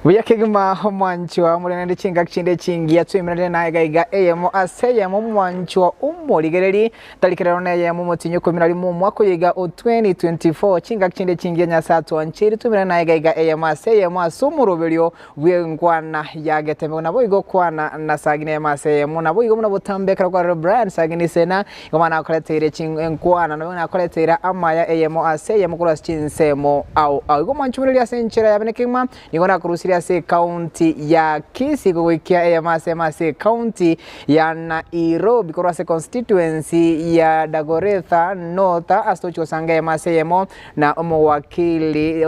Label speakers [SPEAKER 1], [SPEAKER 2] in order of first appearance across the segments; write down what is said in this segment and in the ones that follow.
[SPEAKER 1] Buyakigima mwanchwa mulende chinga kchinde chingi yatwimire na gaiga eyemo aseyemo mwanchwa umurigereri talikirano na yemo mutinyo 11 mwaka yiga 2024 chinga kchinde chingi nyasatu anchiri tumire na gaiga eyemo aseyemo asumurubirio bwengwana yagetembe nabo igo kwana na sagine yemo aseyemo nabo igo munabo tambekera kwa brand sagine sena ngomana akoletere chingwana nabo akoletera amaya eyemo aseyemo kuras chinsemo au igo mwanchwa ya senchera yabenekima nigona kurusi se county ya Kisii kuwikia EMASE county ya Nairobi kwa se constituency ya Dagoretha North astocho sanga EMASE yemo na wakili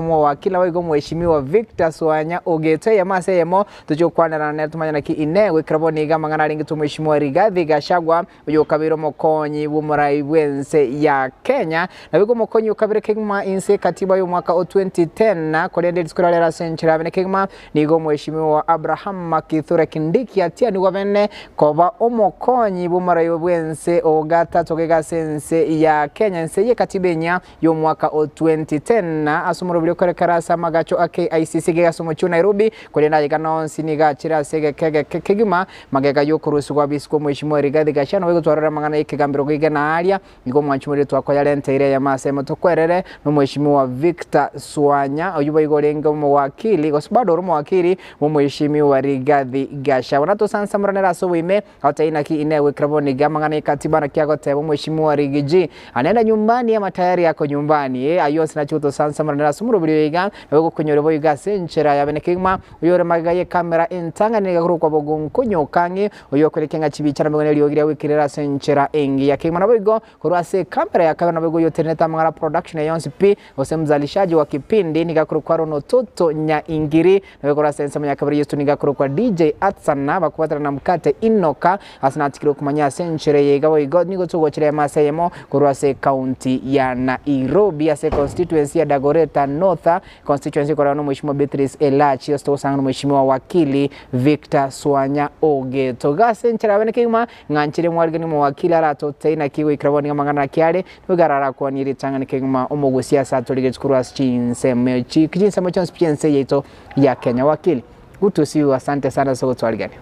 [SPEAKER 1] wakili wa mheshimiwa Victor Swanya Ogeto EMASE yemo tujokwana na netumanya na kiinewe kraboni gamangana lingi mheshimiwa Rigathi Gachagua uyo kabiro mokonyi bumurai bwense ya Kenya na bigo mokonyi ukabire kigma inse katiba yo mwaka 2010 kwa lende diskuralera senchira benekigma nigo mheshimiwa Abraham Makithure Kindiki atia ni wabene koba omokonyi bumarayo bwense ogata togega sense ya Kenya nse ye katibenya yo mwaka 2010 asumuro byo korekarasa magacho AKICC gasumo chu Nairobi kolenda yigano siniga chira sege kegima magega yo kuruswa bisko mheshimiwa Rigathi Gachagua wego twarara mangana ikigambiro giga na alia nigo mwanchumuri twako yalenteire ya masemo tokwerere no mheshimiwa Victor Swanya oyuba igorenga wakili kwa sababu romo wakili mheshimiwa Rigathi Gachagua nato sansa muranera so wime hataina ki inewe kraboni gamangana katiba na kiago tebo mheshimiwa Rigiji anaenda nyumbani ama tayari yako nyumbani ayo sina chuto sansa muranera sumuro biliga wego kunyorobo yiga senchera yabenekima uyore magaye kamera intanga ni gakuru kwa bogunkunyo kangi uyo kwerekenga chibicara mbone lyogira wikirera senchera engi yakima nabego kurase kamera yakaba nabego yo teneta mangara production yonsi p ose mzalishaji wa kipindi ni gakuru kwa rono toto nya ingiri na wekora sensa manya kabiri yestu nigakuru kwa DJ Atsana bakubatana na mkate inoka asinatikiro kumanya senchera yegawa igod nigo tugo chire masayemo kurase county ya Nairobi ase constituency ya Dagoretha North constituency kwa no mheshimiwa Beatrice Elachi osto sanga mheshimiwa wakili Victor Swanya Ogeto gasenchera benekima nganchire mwargani mu wakili arato taina kiwe ikraboni ngamangana kiale nugarara kwa niri tanga nikigma omogosia satolige kurase chinseme chinsemo chonspiense yeto ya Kenya wakili good to see you asante sana so twaligani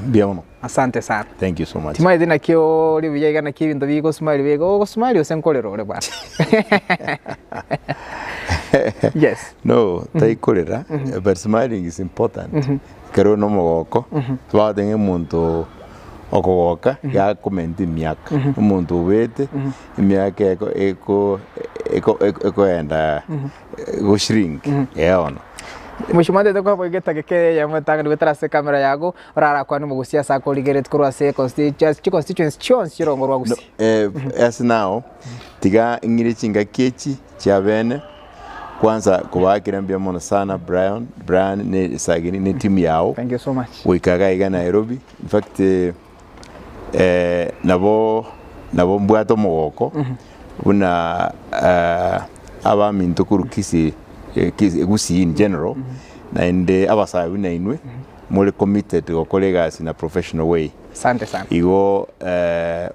[SPEAKER 2] biamono
[SPEAKER 1] asante sana
[SPEAKER 2] thank you so much
[SPEAKER 1] timai dina kio libiyaga na kibindo bigo smile bego smile osenkolero ole bana yes
[SPEAKER 2] no taikolera but smiling is important kero no mogoko twadenge muntu okogoka ya comment miaka umuntu wete miaka eko enda go shrink yaona
[SPEAKER 1] mheshimiwa ndete kwa bogeta keke ya mutanga ndwetara se kamera yago rara kwa ni mugusia sako ligeret kurwa se constituency chons chirongo rwa gusi
[SPEAKER 2] as now tiga ingire chinga kechi chabene kwanza kubakira mbia mono sana Brian ne sagini ne team yao
[SPEAKER 1] thank you so much
[SPEAKER 2] wikaga iga Nairobi in fact nabo mbwato mogoko una aba mintukuru kisi gusi in general na inde abasawi na inwe mole committed go colleagues in a professional way
[SPEAKER 1] asante sana
[SPEAKER 2] igo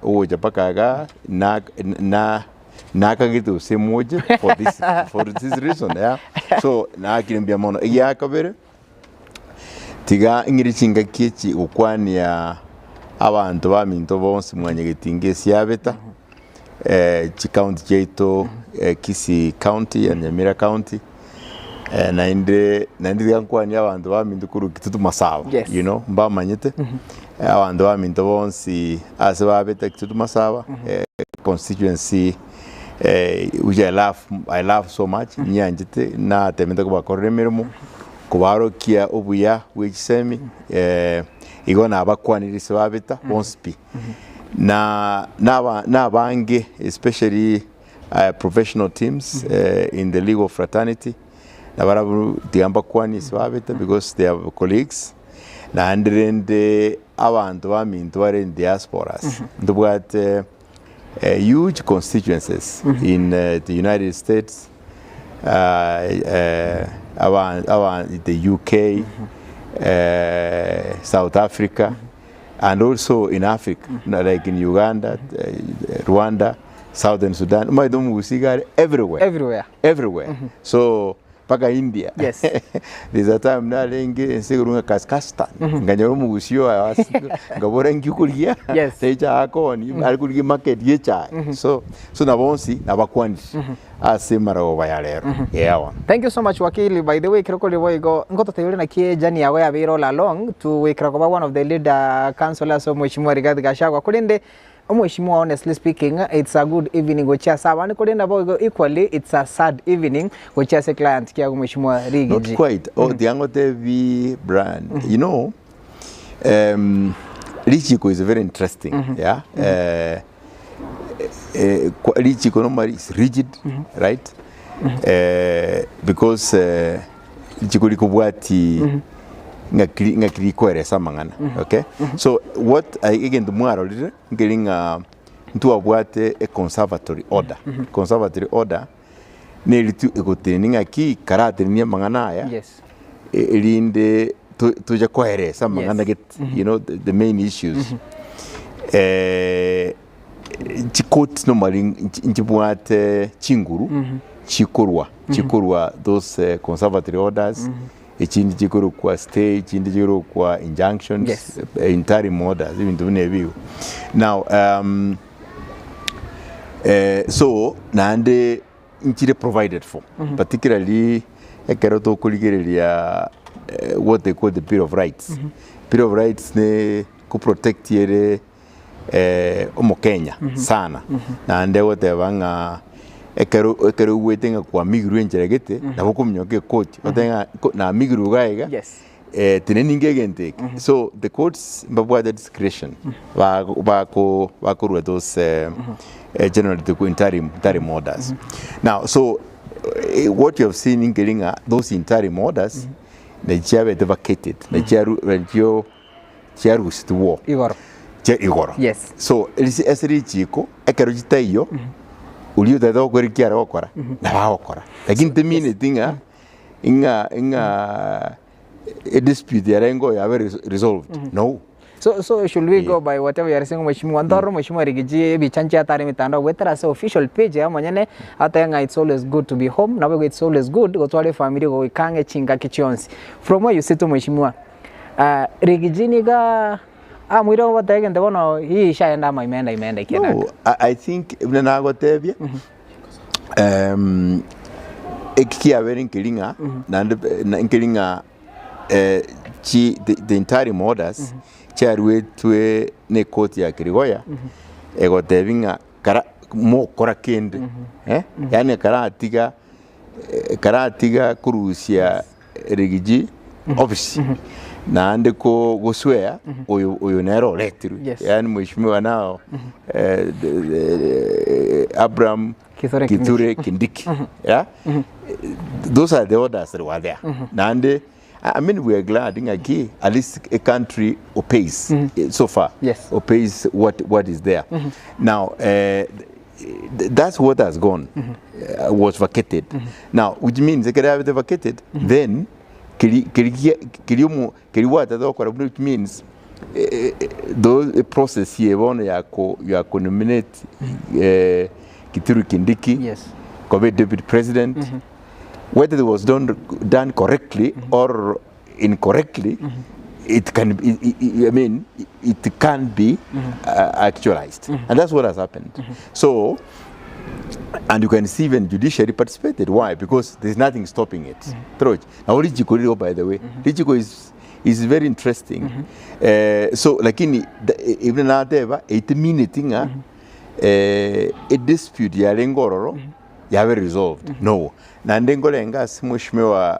[SPEAKER 2] uja pakaga na kagitu semoje for this reason yeah so na kirimbia mono ya kabere tiga ingiri chinga kichi ukwania abantu baminto bonse mwanye gitinge siabeta chi county jeito Kisii county ya Nyamira county na inde yankwani abantu baminto kuru kitutu masaba you know mbamanyete abantu baminto bonse ase babeta kitutu masaba constituency which I love so much nyanjete na temenda kuba korremermo kubarokia obuya which semi igona abakwanirisa babeta bonspi na bange especially professional teams in the legal fraternity na barabu tiamba kwanirisa babeta because they are colleagues na andrende abantu baminto bare in diasporas ndubwat huge constituencies in the United States the UK South Africa and also in Africa like in Uganda Rwanda Southern Sudan everywhere so paka India.
[SPEAKER 1] Yes.
[SPEAKER 2] There's a time na lenge segurunga Kazakhstan. Nganyoro mugusio ngabora ngikulia.
[SPEAKER 1] Yes.
[SPEAKER 2] Teja akoni alikulia market yecha. So na bonsi na bakwandi. Asemara obayalero. Yeah.
[SPEAKER 1] Thank you so much Wakili. By the way, kirokoli boygo ngoto tayuri na kie jani yawe abiro la long to we Kirakoba, one of the leader councillors of Mheshimiwa Rigathi Gachagua. Kulinde Mheshimiwa, honestly speaking, it's a good evening gocha sawa. Ni kulinde boygo equally it's a sad evening gocha se client kia Mheshimiwa Rigiji.
[SPEAKER 2] Not quite. Oh, the Angote V brand. You know, Lichiko is very interesting. Yeah. Lichiko normally is rigid, right? Because Lichiko likubwati ngakiri kwere mangana. Okay. So what I again the mwaro lire ngelinga ntu abwate a conservatory order. Conservatory order nelitu ekoteninga ki karate ni mangana ya.
[SPEAKER 1] Yes.
[SPEAKER 2] Elinde tuja kwere mangana get you know the main issues. Chikot normally njibwate chinguru chikurwa those conservatory orders. Chindi chikuru kwa stay, chindi chikuru kwa injunctions,
[SPEAKER 1] yes.
[SPEAKER 2] Interim orders, even to review. Now, so nande inchire provided for, particularly ekeroto kuligerelia what they call the Bill of Rights. Bill of Rights ne ku protect yere omo Kenya sana. Nande wote wanga ekero wetenga kwa migru enjeregete na bokumnyoke court otenga na migru gaiga.
[SPEAKER 1] Yes.
[SPEAKER 2] Tineninge gente. So the courts mbabwa the discretion ba those generally the interim orders. Now so what you have seen in Kelinga, those interim orders the chair vacated the chair to war Igor.
[SPEAKER 1] Yes.
[SPEAKER 2] So esri chiko ekero jitayo ulio dado kwerikiara okora na baokora lakini temine tinga inga a dispute yarengo ya very resolved. No.
[SPEAKER 1] So should we go by whatever you are saying Mheshimiwa Ndoro Mheshimiwa Rigiji bichanchi atari mitandao wetera sa official page ya manyene atanga it's always good to be home na wewe it's always good gotwale family go ikange chinga kichionsi from where you sit Mheshimiwa Rigiji niga mwiro watege ndebono hii shaenda ama imeenda ikienda.
[SPEAKER 2] No, I think na gotebye ekia very nkilinga na nkilinga the interim orders charwe twe ne court ya Kirigoya egotebinga kara mo kora kende yani karatiga kurusia Rigiji office na ande ko goswea oyo nero letru yani Mheshimiwa nao Abraham Kithure Kindiki. Yeah. Those are the orders that were there. Nande I mean, we are glad at least a country obeys so far.
[SPEAKER 1] Yes.
[SPEAKER 2] Obeys what is there. Now, that's what has gone, was vacated. Now, which means they could have it vacated, then, which means those process here, you are nominate Kithure Kindiki,
[SPEAKER 1] yes,
[SPEAKER 2] deputy president. Whether it was done correctly or incorrectly, it can be, I mean, it can be actualized. And that's what has happened. So, and you can see even judiciary participated. Why? Because there's nothing stopping it. Now, Lichiko, by the way, Lichiko is very interesting. So, like even now, 8 minutes, a dispute, Yarengororo, you have resolved. No. Nandengolenga Mheshimiwa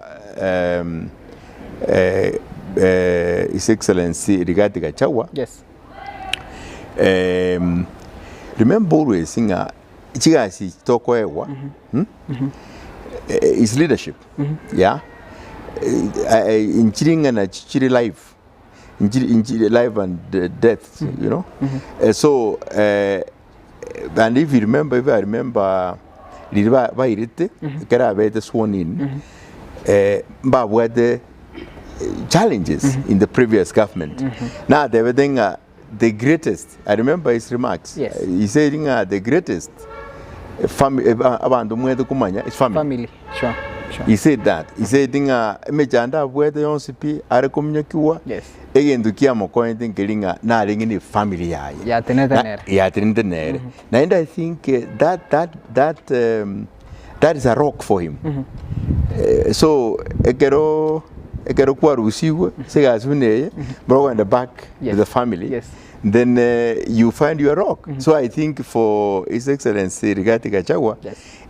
[SPEAKER 2] His Excellency Rigathi Gachagua.
[SPEAKER 1] Yes.
[SPEAKER 2] Remember always singa chigasi toko ewa. His leadership. Yeah. In chiringa na chichiri life. In life and death, you know. So and if I remember Liba irite, kera bete sworn in. But were the challenges in the previous government. Now they were doing the greatest. I remember his remarks.
[SPEAKER 1] Yes.
[SPEAKER 2] He said the greatest family. Is family.
[SPEAKER 1] Family, sure.
[SPEAKER 2] He said that. He said, mechanda bwete yonsipi, are kumnyakiwa.
[SPEAKER 1] Yes.
[SPEAKER 2] Again, to kia moko thinking na ringing family yae.
[SPEAKER 1] Ya tenere.
[SPEAKER 2] Ya tenere. And I think that is a rock for him. So ekero kwa rusiwe segasune bro in the back with the family.
[SPEAKER 1] Yes.
[SPEAKER 2] Then you find your rock. So I think for His Excellency Rigathi Gachagua,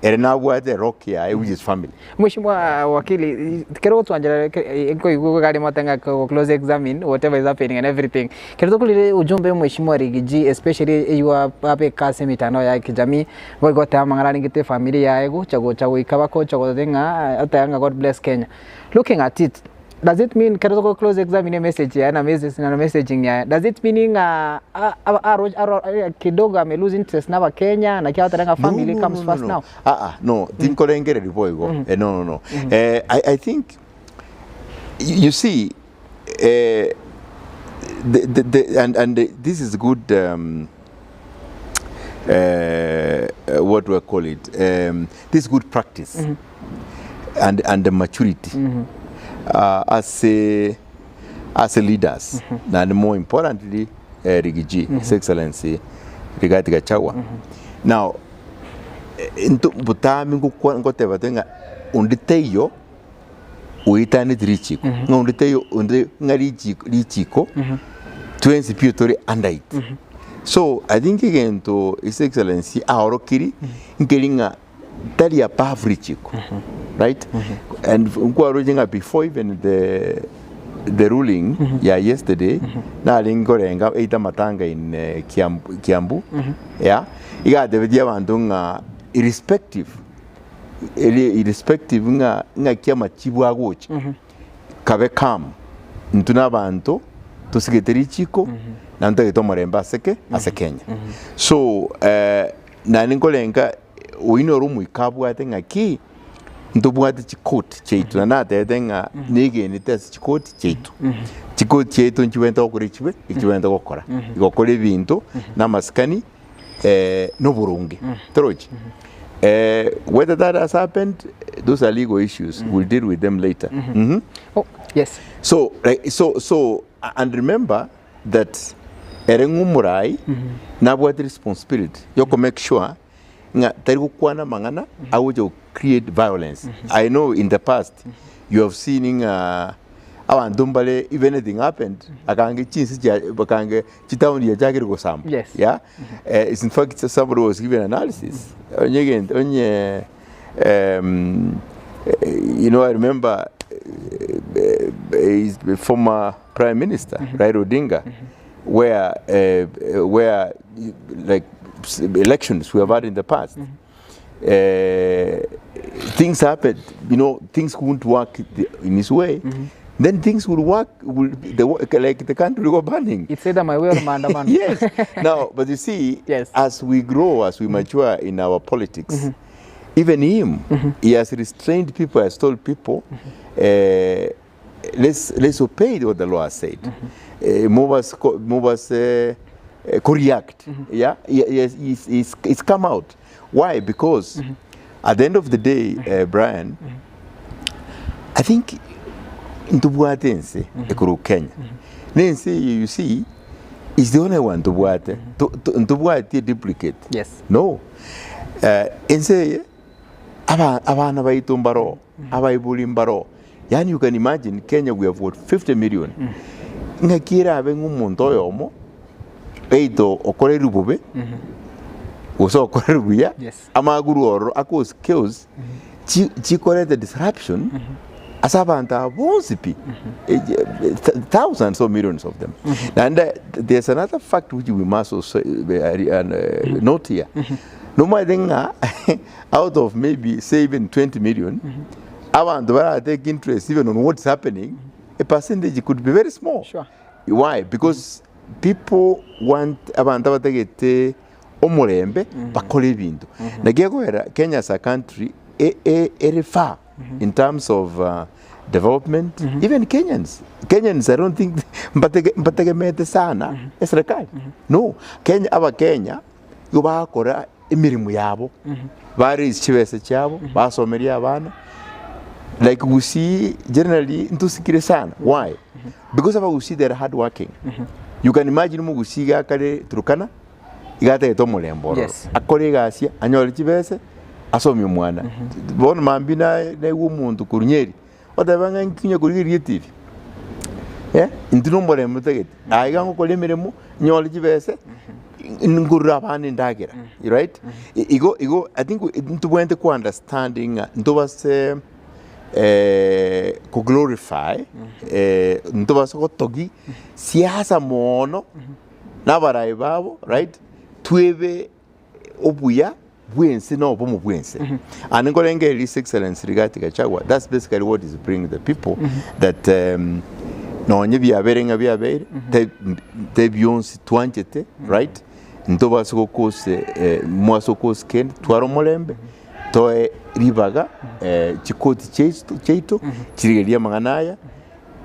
[SPEAKER 2] erena the rock here, which is family.
[SPEAKER 1] Mheshimiwa Wakili, kero tuanjala iko gari matanga ko close examine whatever is happening and everything. Kero kulile ujumbe Mheshimiwa Rigiji, especially you ape kasi mitano ya kijamii boygote amangala ngite familia yaego chago ikabako chago denga atanga God bless Kenya. Looking at it, does it mean kero close examine message ya na messaging ya, does it meaning kidogo ame lose interest na Kenya na kia atanga family comes first now?
[SPEAKER 2] No, tinkolengere riboigo. No. I think you see this is good what do I call it? This good practice and the maturity as a leaders, and more importantly, Rigiji, His Excellency Rigathi Gachagua. Now, into butami ngotewa tenga unditeyo uitani trichiko unditeyo ngarichiko twensi piutori under it. So I think again to His Excellency aorokiri ngelinga tali above richiko, right? And before even the ruling yesterday na lingorenga eita matanga in Kiambu iga devedia bandunga irrespective nga kiama chibu agochi kabe kam ntuna bantu tusigeteri chiko na ntageto moremba ase Kenya. So na lingorenga uino rumu ikabu atenga ki ntubwate chikoti cheitu na natetenga nige nitese chikoti cheitu chikoti cheitu nchiwenta okurichiwe ichiwenta gukora igokora ibintu namaskani no burungi troji. Whether that has happened, those are legal issues. We'll deal with them later.
[SPEAKER 1] Oh yes.
[SPEAKER 2] So and remember that erengumurai nabwate responsibility yoko make sure nga tariku kwana mangana awujo create violence. I know in the past you have seen abandumbale if anything happened akange chinsi bakange chitaundi ya jagiri go sam.
[SPEAKER 1] Yes.
[SPEAKER 2] Yeah. It's in fact somebody was giving analysis. Onye you know, I remember the former Prime Minister Raila Odinga where like elections we have had in the past. Things happened, you know, things wouldn't work in his way. Then things will work, like the country will go burning.
[SPEAKER 1] It's either my way or mandamano.
[SPEAKER 2] Yes. Now, but you see, as we grow, as we mature in our politics, even him, he has restrained people, has told people, let's obey what the law has said. Move us co-react. Yeah, it's come out. Why? Because at the end of the day, Brian, I think Ntubuatense ekuru Kenya. Nense you see is the only one to buate. Ntubuate duplicate.
[SPEAKER 1] Yes.
[SPEAKER 2] No. Ense abana baitumbaro, abaibulimbaro. Yani you can imagine Kenya we have what 50 million. Ngakira abengu muntu yomo eito okore rubube. Uso okore rubuya.
[SPEAKER 1] Yes.
[SPEAKER 2] Amaguru oro ako skills chikore the disruption. Asabanta wonsipi thousands or millions of them. And there's another fact which we must also note here. No matter out of maybe saving 20 million, I take interest even on what's happening, a percentage could be very small.
[SPEAKER 1] Sure.
[SPEAKER 2] Why? Because people want abantu bategete omurembe bakole bintu. Nagiye Kenya as a country far in terms of development. Even Kenyans, I don't think mbategemete sana esrekali. No, Kenya yobakora emirimu yabo bari ichibese cyabo basomeria abana like Gusii generally ntusikire sana. Why? Because of Gusii they're hard working. You can imagine Gusii gakare Turkana igata etomolemboro. Akore gasia anyole chibese asomi mwana. Bon mambina na umuntu kurunyeri. Otabanga nkinya kuri creative. Intunombo mutegete. Aigango kolemeremo nyole chibese ngurra bani ndagira. Right? Igo I think ntuwente ku understanding ntubase ku glorify ntubase ko togi siasa mono nabarai babo, right? Twebe obuya bwense no bomu bwense. And ngolenge His Excellency rigati Gachagua, that's basically what is bringing the people that no nyebya berenga bya bere te bionsi twanjete, right? Ntobase ko kose mwaso kose ken twaro molembe toe ribaga chikoti cheito chirigeria manganaya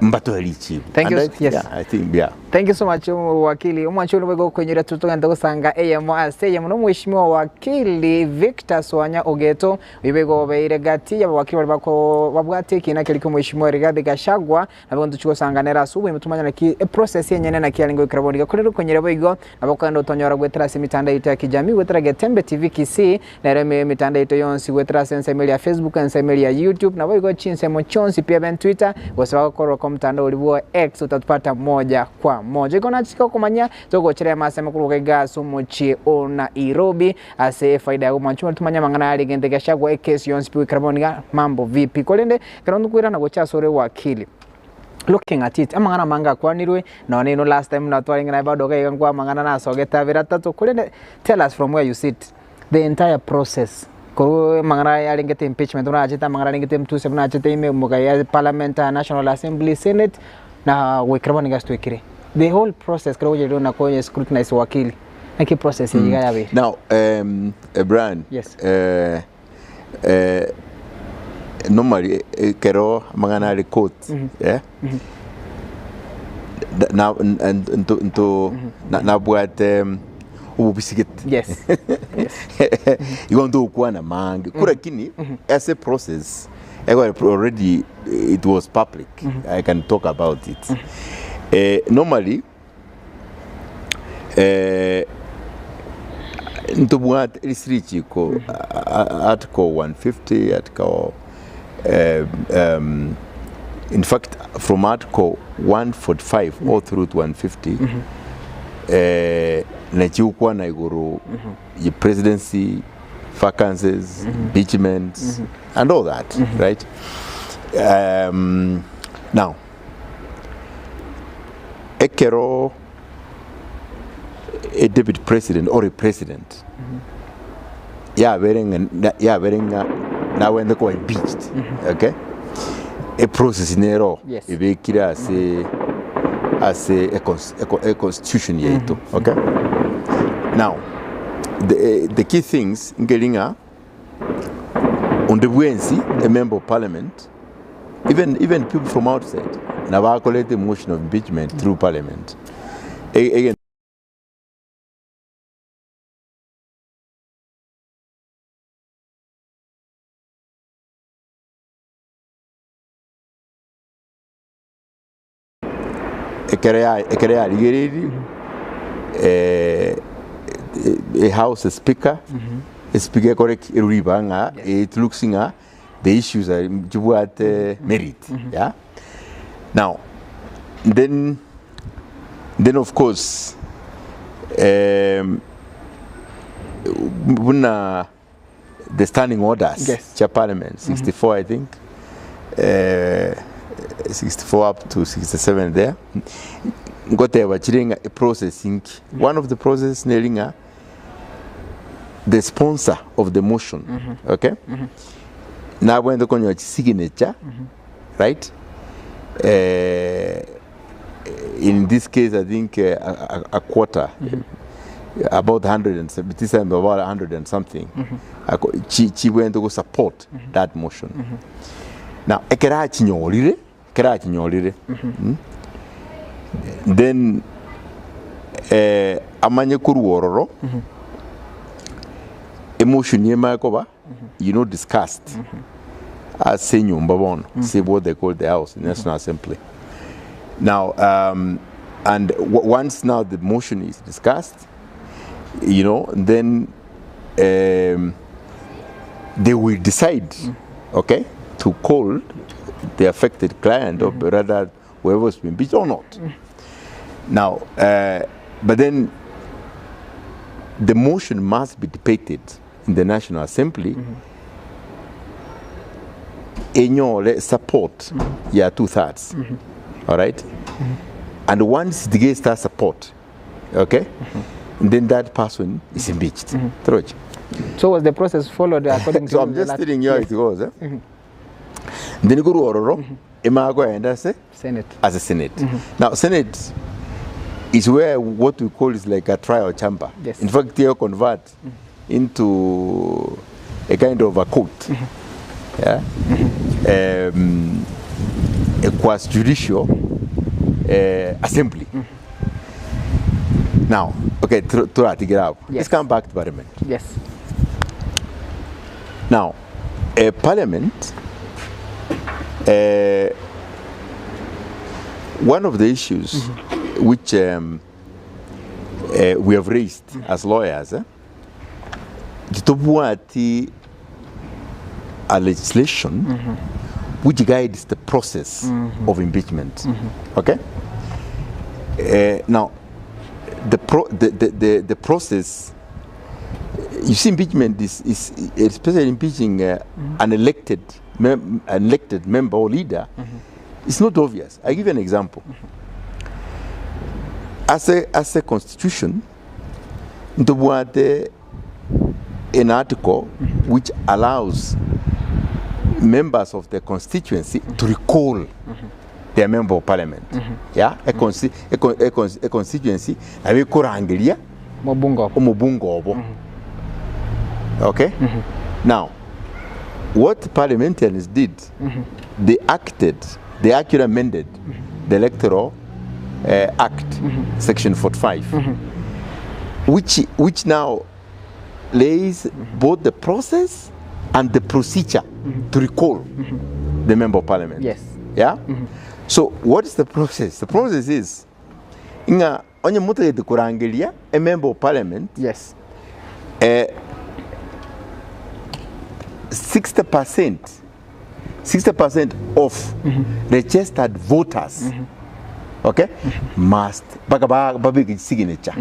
[SPEAKER 2] mbato elichi.
[SPEAKER 1] Thank you. Yes.
[SPEAKER 2] Yeah, I think
[SPEAKER 1] Thank you so much wakili. Umwanchulu wego kwenyera tutugenda gusanga AMO no mwishimiwa wakili Victor Swanya Ogeto wibego beire gati ya wakili bali bako babwate kina kiliko mwishimiwa Rigathi Gachagua nabo nduchuko sanganera asubu imutumanya na ki process yenyene na kialingo ikrabonga kuri kwenyera boigo nabokando tonyora gwetera mitanda ito ya kijamii gwetera Getembe TV KC na reme mitanda ito yonsi gwetera sensa email ya Facebook na email ya YouTube na boigo chinse mo chonsi pia ben Twitter wasaba ko mtandao ulibuo X utatupata moja kwa moja. Iko nachika kumanya toko chere masema kuruka gasu mochi o Nairobi ase faida ya mwanchuma tumanya mangana ali gente Gachagua ekesi yonsipi karboniga mambo vipi kolende karondu kuira na gocha sore wakili. Looking at it amangana manga kwanirwe na neno last time na twalinga na bado ga ngwa mangana na sogeta biratatu kolende. Tell us from where you sit the entire process. Ko mangana ya lingete impeachment una ajita mangana lingete mtuse una ajita ime muga ya parliament, National Assembly, Senate na wekrabani gastwekire the whole process kwa wajero na kwa scrutinize wakili na ki process yiga yabe. Now
[SPEAKER 2] Brian,
[SPEAKER 1] yes,
[SPEAKER 2] normally kero mangana le court yeah na na bwat ububisigit.
[SPEAKER 1] Yes. Yes.
[SPEAKER 2] Igondo kwa na mange kurakini as a process already it was public. I can talk about it. Normally ntubwat research ko article 150 article in fact from article 145 all through to 150 na chiukwa na iguru the presidency vacancies, impeachments and all that, right? Now ekero a deputy president or a president ya berenga na when they go impeached, okay, a process nero ebekira as a constitution yetu, okay. Now the key things ngelinga on the Wednesday, a member of parliament, even people from outside na collect the motion of impeachment through parliament. Again, a house speaker, a speaker correct ribanga, it looks the issues are merit. Yeah. Now, then of course, when the standing orders, Chair Parliament, 64, I think, 64 up to 67 there. Got a processing. One of the process nailing the sponsor of the motion. Okay. Now when the conyo signature, right? In this case, I think a quarter, about 170, about 100 and something. She went to go support that motion. Now, ekerachi nyolire. Then amanye kuruororo emotion yema koba discussed as Senyumba bono, say what they call the House, the National Assembly. Now, and once now the motion is discussed, you know, then they will decide, okay, to call the affected client or rather whoever's been impeached or not. Now, but then the motion must be debated in the National Assembly. In support, yeah, 2/3. All right, and once the gets that support, okay, then that person is impeached.
[SPEAKER 1] So was the process followed according to?
[SPEAKER 2] So I'm just telling you how it goes. Then you go to Ororo, Imago and as a
[SPEAKER 1] Senate.
[SPEAKER 2] As a Senate. Now, Senate is where what we call is like a trial chamber.
[SPEAKER 1] Yes.
[SPEAKER 2] In fact, they convert into a kind of a court. Yeah. A quasi judicial assembly. Now, okay, let's come back to Parliament.
[SPEAKER 1] Yes.
[SPEAKER 2] Now, Parliament, one of the issues which we have raised as lawyers, a legislation which guides the process of impeachment. Okay. Now, the process. You see, impeachment is especially impeaching an elected member or leader. It's not obvious. I give you an example. As a constitution, there was an article which allows members of the constituency to recall their member of parliament. Yeah, a constituency. Okay. Now, what parliamentarians did, they actually amended the Electoral Act, Section 45, which now lays both the process and the procedure to recall the member of parliament.
[SPEAKER 1] Yes.
[SPEAKER 2] Yeah. So, what is the process? The process is, a member of parliament.
[SPEAKER 1] Yes.
[SPEAKER 2] 60% of registered voters, okay, must big signature.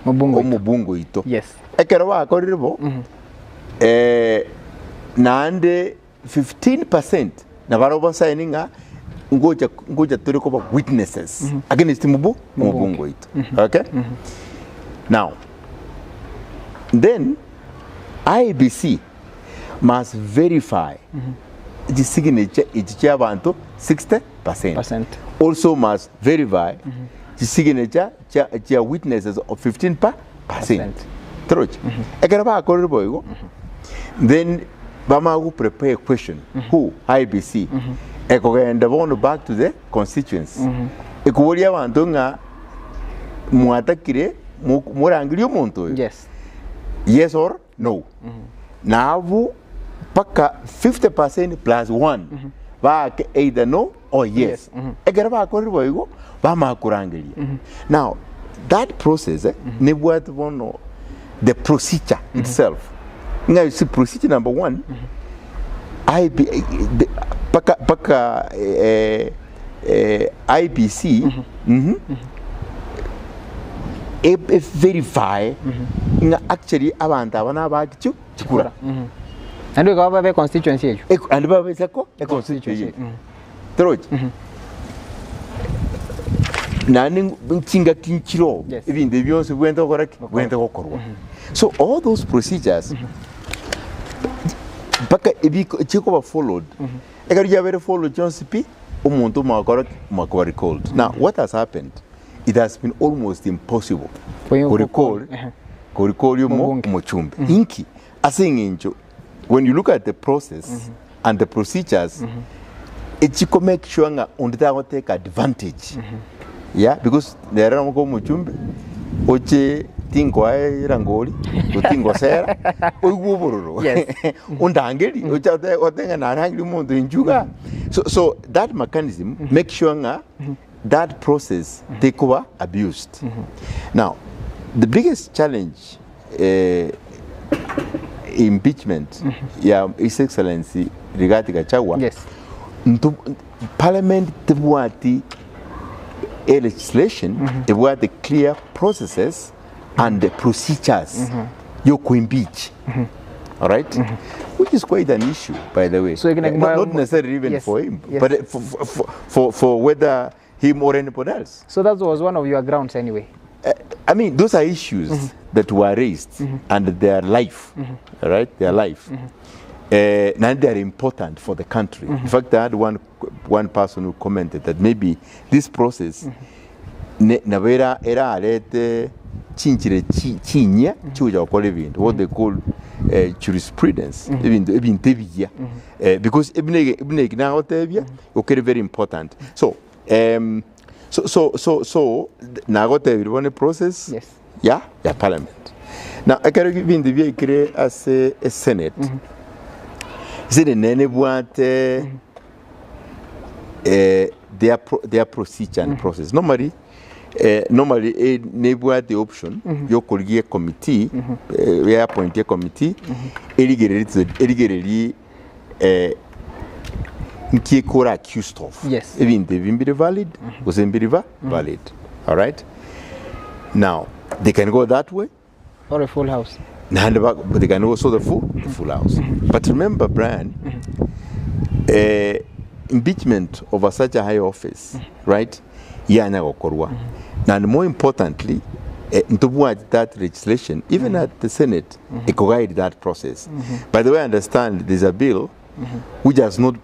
[SPEAKER 2] Mubungo ito.
[SPEAKER 1] Yes.
[SPEAKER 2] Ekerawa akoribo. Nande 15% na baroba signinga ngoja turiko witnesses against mubungo ito. Okay. Now, then IBC must verify the signature is 60%. Also must verify the signature witnesses of 15%. True. Then Bama will prepare a question. Who? IBC. And back to the constituents.
[SPEAKER 1] Yes.
[SPEAKER 2] Yes or no? Now, paka 50% plus 1. Back either no or yes. Now, that process, the procedure itself. Now, you see, procedure number 1, IBC verify actually abantu abana bakichu chikura
[SPEAKER 1] and we have a constituency
[SPEAKER 2] and baba sako a constituency troch nani nkinga kinchiro even the byonse bwenda gukorwa. So all those procedures baka chiko followed ekari very followed Johnson P umuntu makora recalled. Now what has happened, it has been almost impossible to recall you Mochumbe. Inki, when you look at the process and the procedures, it's to make sure that you take advantage. Yeah, because there are Mochumbe, Oche tingo ai rangoli utingo sera oigubururu
[SPEAKER 1] Yes.
[SPEAKER 2] undangeli otenga na rangli mundu injuga so that mechanism make sure that process take over abused. Now the biggest challenge impeachment ya His Excellency Rigathi Gachagua.
[SPEAKER 1] Yes.
[SPEAKER 2] Parliament tebwati legislation tebwati clear processes and the procedures you could impeach. All right, which is quite an issue, by the way.
[SPEAKER 1] So
[SPEAKER 2] not necessarily even for him, but for whether him or anybody else.
[SPEAKER 1] So that was one of your grounds anyway.
[SPEAKER 2] I mean, those are issues that were raised and their life, right? Their life. And they are important for the country. In fact, I had one person who commented that maybe this process navera era alete chinchire chinya chuja kwa living what they call jurisprudence even tebia because ibne na otebia okay very important. So so na gote one process.
[SPEAKER 1] Yes.
[SPEAKER 2] Yeah parliament. Now I can give in the via create as a senate. Zile nene buate their procedure and process. Normally ne buate the option yo kolgie committee we appoint a committee eligereli nki kora accused of.
[SPEAKER 1] Yes.
[SPEAKER 2] Even they be valid was valid. All right. Now they can go that way
[SPEAKER 1] Or a full house.
[SPEAKER 2] but they can also the full house. But remember, Brian, impeachment over such a high office, right? And more importantly, that legislation, even at the Senate, it could guide that process. By the way, I understand there's a bill which has not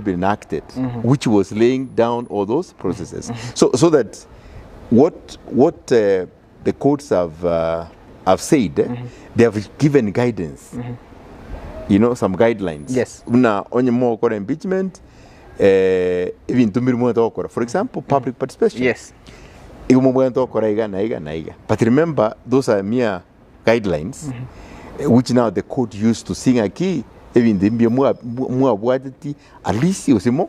[SPEAKER 2] been enacted, which was laying down all those processes. So that what the courts have said, they have given guidance, you know, some guidelines.
[SPEAKER 1] Yes.
[SPEAKER 2] Una onye more impeachment, even to mirmo for example, public participation.
[SPEAKER 1] Yes.
[SPEAKER 2] But remember, those are mere guidelines, which now the court used to sing a key. Even the at least you see more.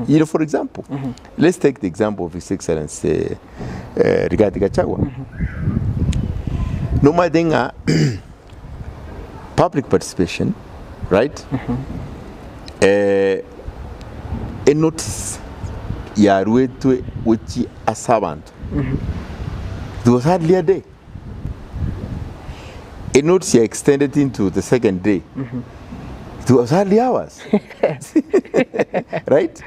[SPEAKER 2] You know, for example, let's take the example of His Excellency Rigathi Gachagua. No matter public participation, right? A notice to which a servant. There was hardly a day. A notice extended into the second day. It was hardly hours. Right?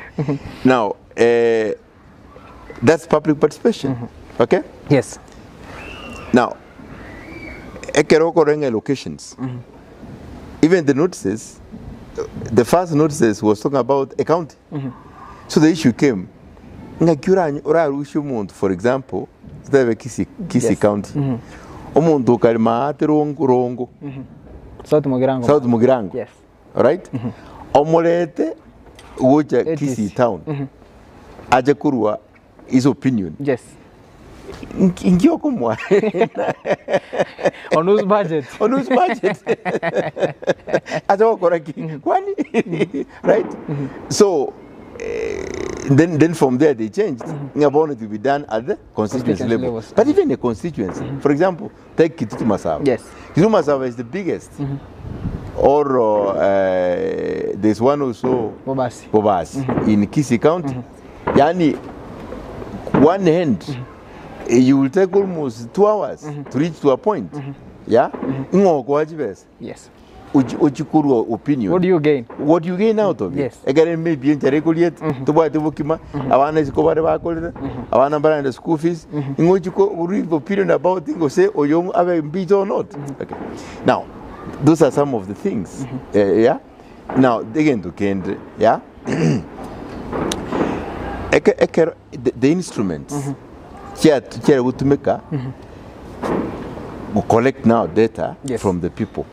[SPEAKER 2] Now, that's public participation. Okay?
[SPEAKER 1] Yes.
[SPEAKER 2] Now, locations. Even the notices, the first notices was talking about a county. So the issue came. For example, Kisi County. Omuntu kalima rongo.
[SPEAKER 1] South
[SPEAKER 2] Mugirango.
[SPEAKER 1] Yes.
[SPEAKER 2] All right? Omolete uoja Kisi town. Aje kurwa his opinion.
[SPEAKER 1] Yes.
[SPEAKER 2] Ingio kumwa.
[SPEAKER 1] On whose budget?
[SPEAKER 2] On whose budget? Aje wakoraki. Kwani? Right? So then from there they changed. Ngabona to be done at the constituency level. But even a constituency, for example, take Kitutu Masava.
[SPEAKER 1] Yes.
[SPEAKER 2] Kitutu Masava is the biggest. Or there's one also Bobasi in Kisi County. Yani one hand you will take almost 2 hours to reach to a point. Yeah?
[SPEAKER 1] Yes.
[SPEAKER 2] Opinion.
[SPEAKER 1] What do you gain?
[SPEAKER 2] What do you gain out of it?
[SPEAKER 1] Yes.
[SPEAKER 2] Again, maybe in Jareguliet, to buy the Bukima, Avana is covered by Avana Baran the school fees, in which you read opinion about things or say, or you have a beat or not. Okay. Now, those are some of the things. Yeah? Now, again to Kend, yeah? The instruments, here to make we collect now data from the people.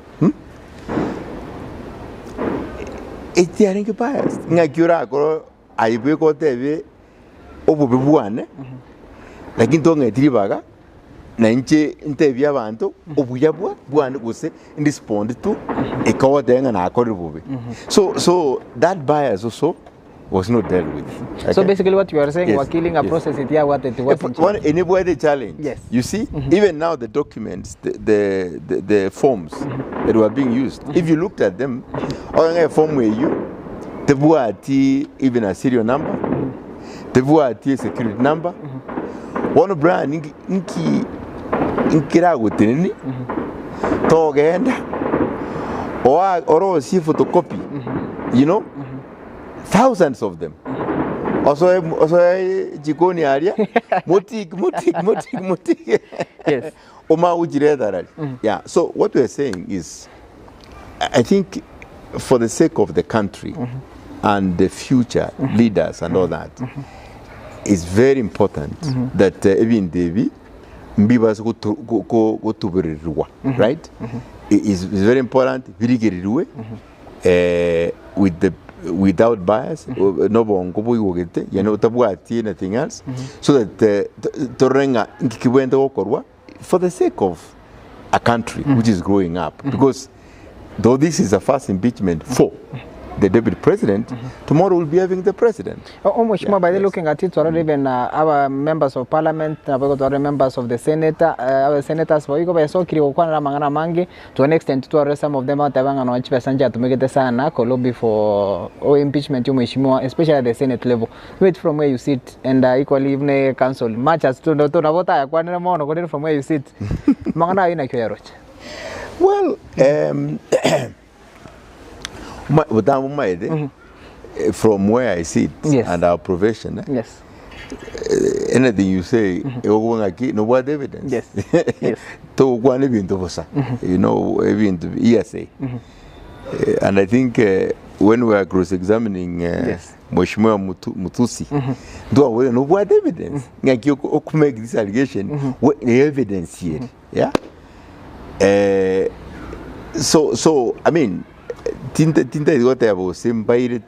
[SPEAKER 2] It's the bias. Ngakura ko aibe ko tebe obubuane. Lakini tonga tribaga na nche interview abantu obuyabwa bwana guse respond to ikawadenga na akori bobe. So that bias also was not dealt with. Okay?
[SPEAKER 1] So basically what you are saying,
[SPEAKER 2] Yes.
[SPEAKER 1] Wakili a process it here what it was.
[SPEAKER 2] Anybody challenge.
[SPEAKER 1] Yes.
[SPEAKER 2] You see, even now the documents, the forms that were being used, if you looked at them, a form where you, the buati even a serial number, the buati a security number, one brand inkira gutini, togenda, or see photocopy, you know, thousands of them. Also jikoni area, motik.
[SPEAKER 1] Yes.
[SPEAKER 2] Oma ujireda. Yeah. So what we are saying is, I think, for the sake of the country and the future leaders and all that, it's very important that even Devi mbibas go to right? It's very important without bias, no bongo Ogeto, you know, tabuati anything else, so that torenga nkikiwenda okorwa for the sake of a country which is growing up, because though this is a first impeachment for the deputy president, tomorrow we'll be having the president.
[SPEAKER 1] Almost more by looking at it, already even our members of parliament, our members of the senate, our senators, for you go by so Kiriokwana Mangana Mangi, to an extent to arrest some of them out Tavang and Ochi Passenger to make it a sana, lobby for impeachment, especially at the senate level. Wait from where you sit, and equally even council, much as to Navota, Quanamono, from where you sit. Mangana in a carriage.
[SPEAKER 2] Well, from where I sit and our profession,
[SPEAKER 1] yes.
[SPEAKER 2] Anything you say, no what evidence.
[SPEAKER 1] Yes. Yes.
[SPEAKER 2] To one even to you know, even to ESA. And I think when we are cross-examining Mheshimiwa Mutusi, do no what evidence? You make this allegation, what the evidence here? Yeah. So I mean, tinta is what I was saying, bairete.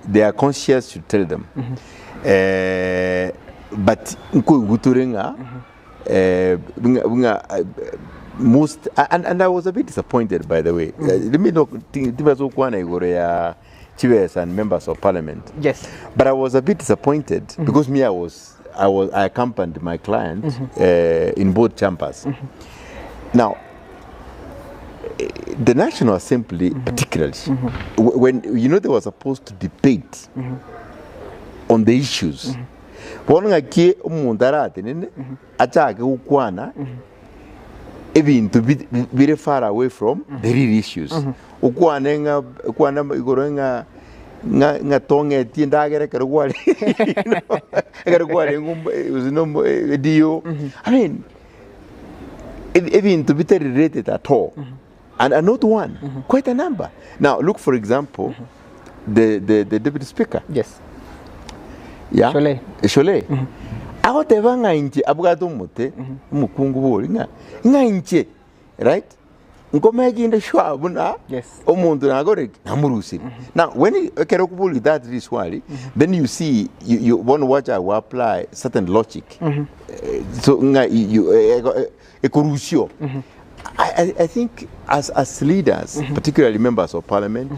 [SPEAKER 2] They are conscious to tell them. But most, and I was a bit disappointed, by the way. Let me know, Chiefs and members of parliament.
[SPEAKER 1] Yes.
[SPEAKER 2] But I was a bit disappointed because I accompanied my client in both chambers. Now, the National Assembly, particularly, when you know they were supposed to debate on the issues, even to be very far away from the real issues. Nga tonge tienda agere karwali dio. I mean, even to be related at all, and not one, quite a number. Now look, for example, the deputy speaker.
[SPEAKER 1] Yes.
[SPEAKER 2] Yeah. Shole. Agote vanga inche abugato mote mukungu boli nga inche, right?
[SPEAKER 1] Yes.
[SPEAKER 2] Now, when you that visually, then you see you want to watch I will apply certain logic. So I think as leaders, particularly members of parliament,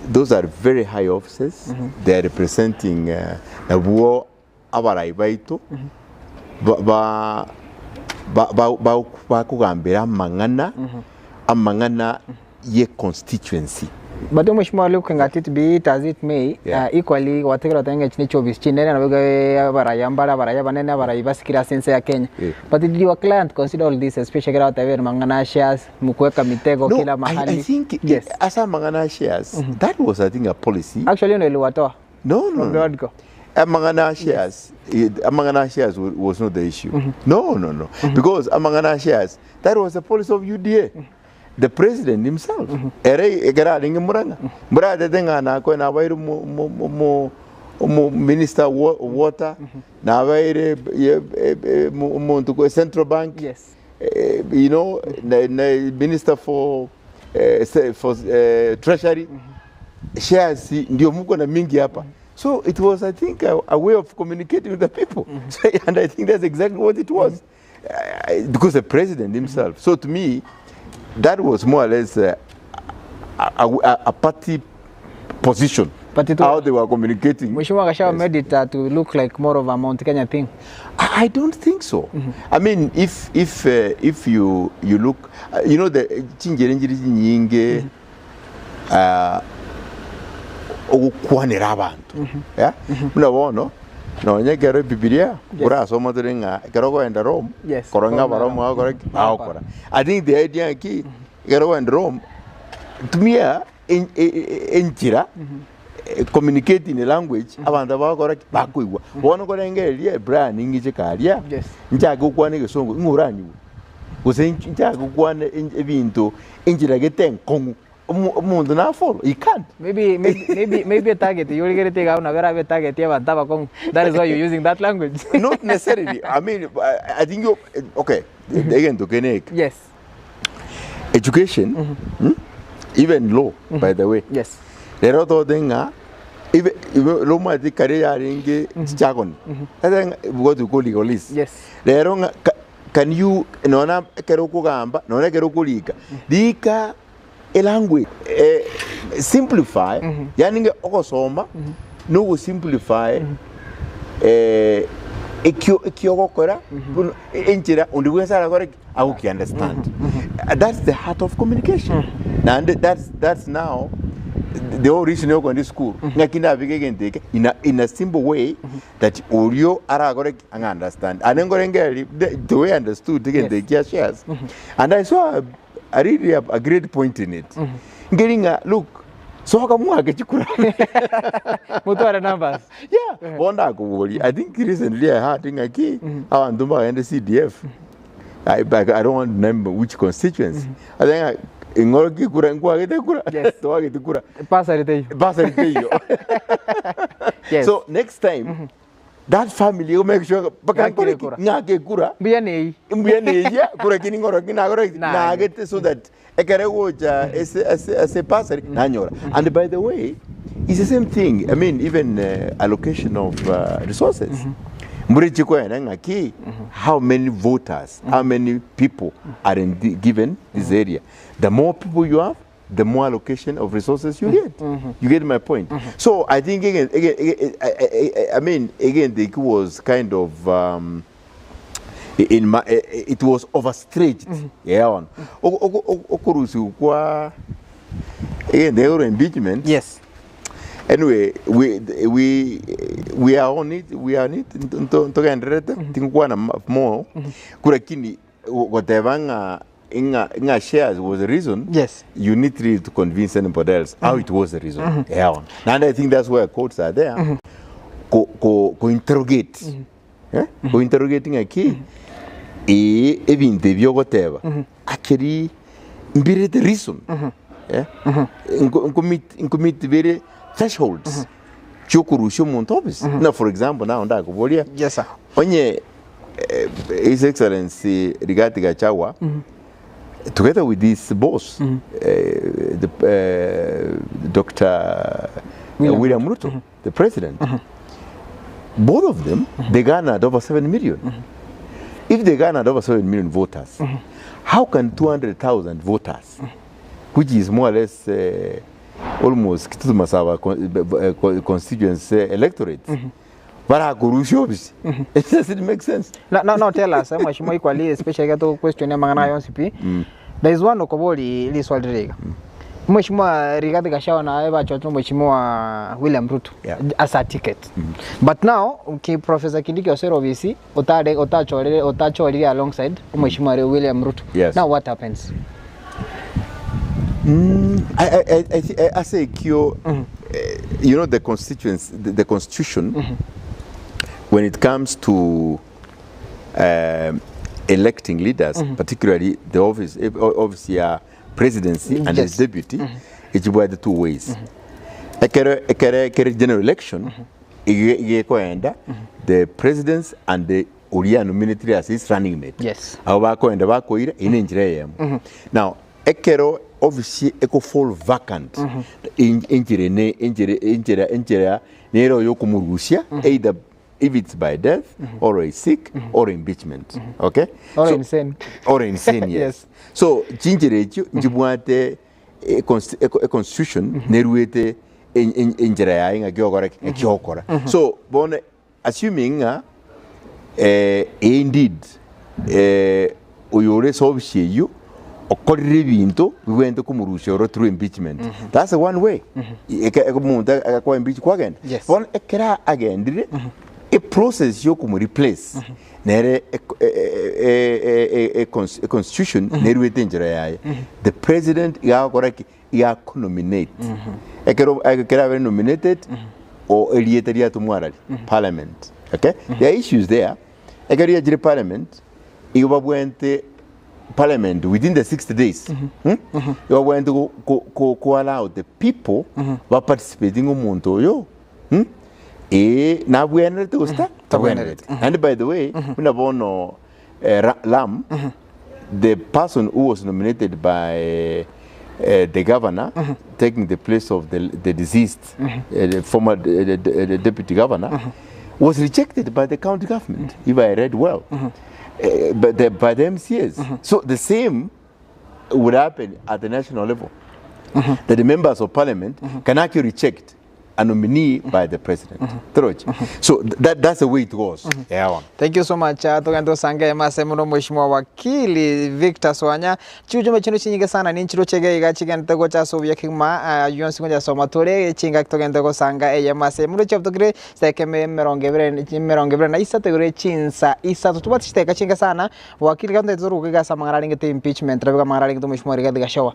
[SPEAKER 2] those are very high officers. They are representing the war abaraibaitu. Kugambira mangana ye constituency.
[SPEAKER 1] But much more looking at it, be it as it may, equally, whatever thing it's nature of Chinese and Kenya. But did your client consider all this, especially out there, Mangana shares, Mukweka Mitego, Kila Mahali?
[SPEAKER 2] I think, yes, as a Mangana shares, that was, I think, a policy.
[SPEAKER 1] Actually, no,
[SPEAKER 2] no. Mangana shares was not the issue. No. Because Mangana shares, that was the policy of UDA. The president himself. Minister of water, central bank.
[SPEAKER 1] Yes.
[SPEAKER 2] You know, minister for treasury. Shares ndio muko na mingi hapa. So it was, I think, a way of communicating with the people. So, and I think that's exactly what it was. Because the president himself. So to me, that was more or less a party position.
[SPEAKER 1] But it
[SPEAKER 2] how they were communicating.
[SPEAKER 1] Mheshimiwa Gachagua'S made it to look like more of a Mount Kenya thing.
[SPEAKER 2] I don't think so. I mean, if you look, you know, the chingerenjiri nyinge okukwanira abantu. Yeah, mnabona no nyekero Biblia kura soma turenga kero go enda Rome koronga baromo akora. I think the idea ki kero go enda Rome tumia enchira communicate in a language abantu bakora bakwigwa bona ko rengeria Brian ingiche karia nja gukwane gesongo nguranyu guse nja gukwane ebintu injira getenkongu umuntu na follow he can't
[SPEAKER 1] maybe a target you get take out na vera target ya bantaba kong that is why you're using that language.
[SPEAKER 2] Not necessarily. I mean, I think you okay again to connect.
[SPEAKER 1] Yes,
[SPEAKER 2] education even law by the way.
[SPEAKER 1] Yes,
[SPEAKER 2] there are those things even law might be career inge chagon I think what you call legalist.
[SPEAKER 1] Yes,
[SPEAKER 2] there are can you nona kero kugamba nona kero kulika dika a language simplify yani nge okosoma no simplify ekiyokora enchira undikwesala kore auki understand. That's the heart of communication. And that's now the whole reason you go to school ngakina bigegenteke in a simple way that ulio ara kore understand and ngorengeli the way understood they shares. And I saw I really have a great point in it. Getting a look, so how come I get you?
[SPEAKER 1] What numbers?
[SPEAKER 2] Yeah, one I think recently I had a key. I and the CDF. I don't want to remember which constituents. I think in Oroki Kura and Kura. Yes, yes. So next time. That family you make sure ngake kura
[SPEAKER 1] mbiane
[SPEAKER 2] ya kura kini ngoro na get so that ekere woja as a passer nanyora. And by the way it's the same thing. I mean even allocation of resources murichiko ngaki how many voters how many people are given this area. The more people you have, the more allocation of resources you get. You get my point? So I think again, I mean again, it was kind of it was overstretched. Yeah, on. Okurusi kwa again they were impeachment.
[SPEAKER 1] Yes.
[SPEAKER 2] Anyway, we are on it. We are on it. Ntogendrete tingwa na more. Kurakini whatever. In shares was the reason.
[SPEAKER 1] Yes,
[SPEAKER 2] you need really to convince anybody else how it was the reason. Yeah, and I think that's where courts are there. Go interrogate. Go interrogating a key. Even the view whatever. Actually, be the reason. Yeah, commit very thresholds. Chukuru shumun topis. Now, for example, now on
[SPEAKER 1] yes, sir.
[SPEAKER 2] Onye His Excellency Rigathi Gachagua. Together with this boss, Dr. William Ruto, the president, both of them, they garnered over 7 million. If they garnered over 7 million voters, how can 200,000 voters, which is more or less almost Kitumasawa constituency electorate, but it doesn't make sense.
[SPEAKER 1] No, tell us, Mheshimiwa equally, especially get to question mangana YCP. There is one okoboli ili swali rega. Mheshimiwa Rigathi Gachagua na eba choto Mheshimiwa William Ruto as a ticket. But now, Professor Kindiki Osero VC, otachorele alongside Mheshimiwa William Ruto.
[SPEAKER 2] Yes.
[SPEAKER 1] Now what happens?
[SPEAKER 2] I say, you know, the constitution, when it comes to electing leaders, particularly the office presidency and its deputy, it were the two ways. A general election, the presidents and the Oriano military as his running mate.
[SPEAKER 1] Yes.
[SPEAKER 2] Now, ekero office eco fall vacant injire nero yokumurusha either if it's by death or a sick or impeachment, okay,
[SPEAKER 1] or insane
[SPEAKER 2] yes.
[SPEAKER 1] Yes.
[SPEAKER 2] So chinjirecho njibwate a constitution neruete injira ya inga gyokora so bone assuming indeed uyore sobishe you okorire bintu biwende kumurusha oro through impeachment. That's the one way umuntu akwa impeach kwagenda bone ekera agendire a process yo replace nere a constitution neruete injira yaye the president ya nominate ekera very nominated or elietaria tumwarali parliament, okay. There are issues there ekera jire parliament ibabwente parliament within the 60 days you are going to go allow the people who participating umuntu oyo na bwenere to sta and by the way unabono Lam the person who was nominated by the governor taking the place of the deceased the former the deputy governor was rejected by the county government, if I read well, by the MCAs. So the same would happen at the national level, that the members of parliament can actually reject a nominee by the president. So that's the way it goes. Yeah.
[SPEAKER 1] Thank you so much. Tugendo sange masemuno mheshimiwa wakili Victor Swanya. Chujuma chino chinyige sana ni nchiro chege igachigenda go cha Soviet kima yonsi ngoja soma tole chinga tugenda go sanga masemuno chaptogre sekeme merongebre na isa tegure chinsa isa tutubati chiteka chinga sana wakili kanda zuru ga samangaralinge te impeachment rabiga mangaralinge to mheshimiwa Rigathi Gachagua.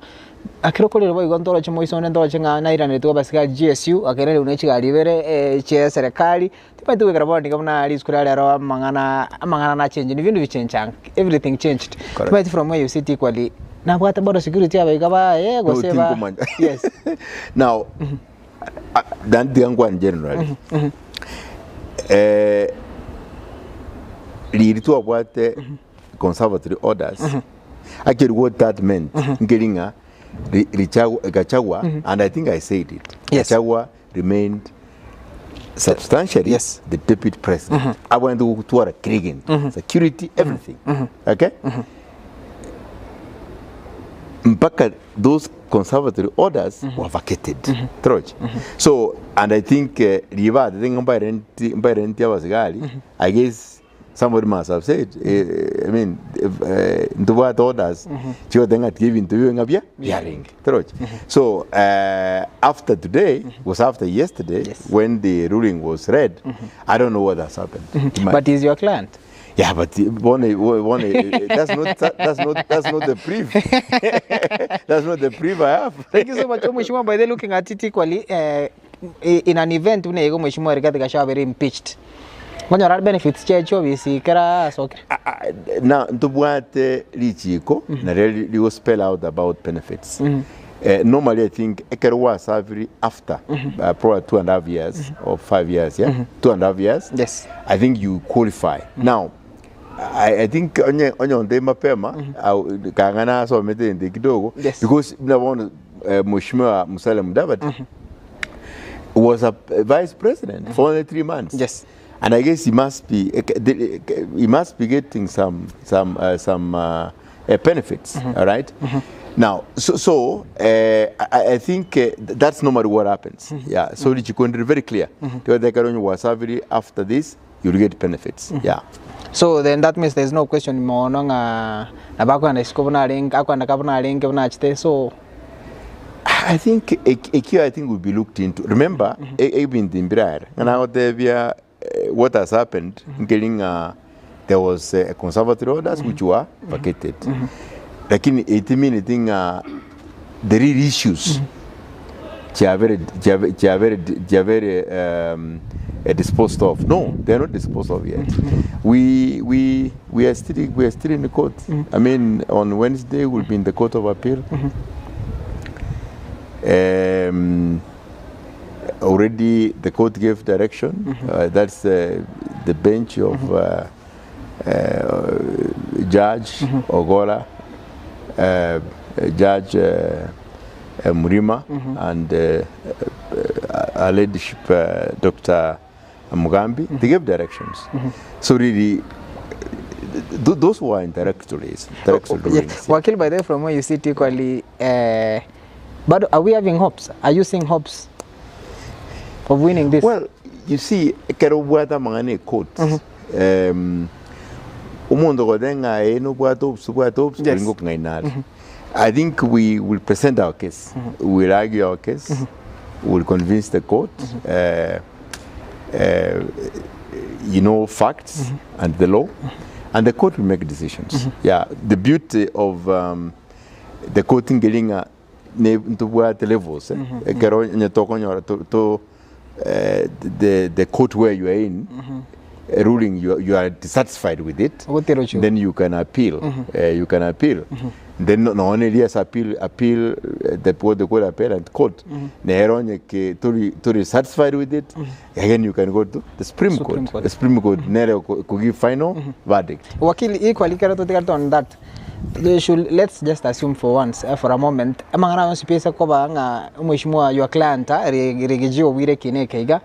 [SPEAKER 1] Akiro kolero boy gontoro chimo isone ndo chinga na irane to basika GSU akere unechiga libere che serikali tipa tu grabo ndi kamna ali skula lero mangana na change ni vindu vichenchang everything changed right from where you sit equally na bwata bodo security abaiga go save yes
[SPEAKER 2] now dan diangwa generally liritu abwate conservatory orders actually what that meant ngelinga Gachagua and I think I said it. Gachagua remained substantially the deputy president. I went to Kriegen, security, everything. Okay? Mpaka those conservatory orders were vacated. So, and I think I guess somebody must have said, I mean, the word orders, you are not giving to you in a hearing. So, after today, was after yesterday, when the ruling was read, I don't know what has happened.
[SPEAKER 1] But is your client?
[SPEAKER 2] Yeah, but that's not the brief. That's not the brief I have.
[SPEAKER 1] Thank you so much, Mheshimiwa. By the looking at it equally, in an event, Mheshimiwa Rigathi Gachagua very impeached. When your benefits change, we see kara so.
[SPEAKER 2] Now, to what lichiko, na really will spell out about benefits. Normally, I think Ekerwa salary after probably 2.5 years or 5 years, 2.5 years.
[SPEAKER 1] Yes.
[SPEAKER 2] I think you qualify. Now, I think on the mapema, kangana so mete ndi kidogo because Mheshimiwa Musalia Mudavadi was a vice president for only 3 months.
[SPEAKER 1] Yes.
[SPEAKER 2] And I guess he must be getting some benefits, all right? Now, so I think that's normally what happens. Yeah, so it's going to be very clear. After this, you'll get benefits. Yeah.
[SPEAKER 1] So then that means there's no question more. So
[SPEAKER 2] I think will be looked into. Remember, what has happened, there was a conservatory orders which were vacated. Lakini it means the real issues very disposed of. No, they are not disposed of yet. We are still in the court. I mean, on Wednesday we'll be in the Court of Appeal. Already the court gave direction. That's the bench of Judge Ogola. Judge Murima and our leadership, Dr. Mugambi, they gave directions. So really, those were in direct rulings.
[SPEAKER 1] Wakili, by the way, from where you sit equally, but are we having hopes? Are you seeing hopes of winning this?
[SPEAKER 2] Well, you see, Kerobuata Mangane court. Umundo Godenga, no Buatopes, I think we will present our case. We will argue our case. We will convince the court. You know, facts and the law, and the court will make decisions. Yeah, the beauty of the court in getting to where the levels, the court where you are in, ruling you are dissatisfied with it, then you can appeal. You can appeal. Then not only yes appeal the court appellate court. To be satisfied with it, again you can go to the Supreme Court. The Supreme Court could give final verdict.
[SPEAKER 1] Wakili, equally on that. Let's just assume for once, for a moment, among space your client, Regio Wire Kinekega,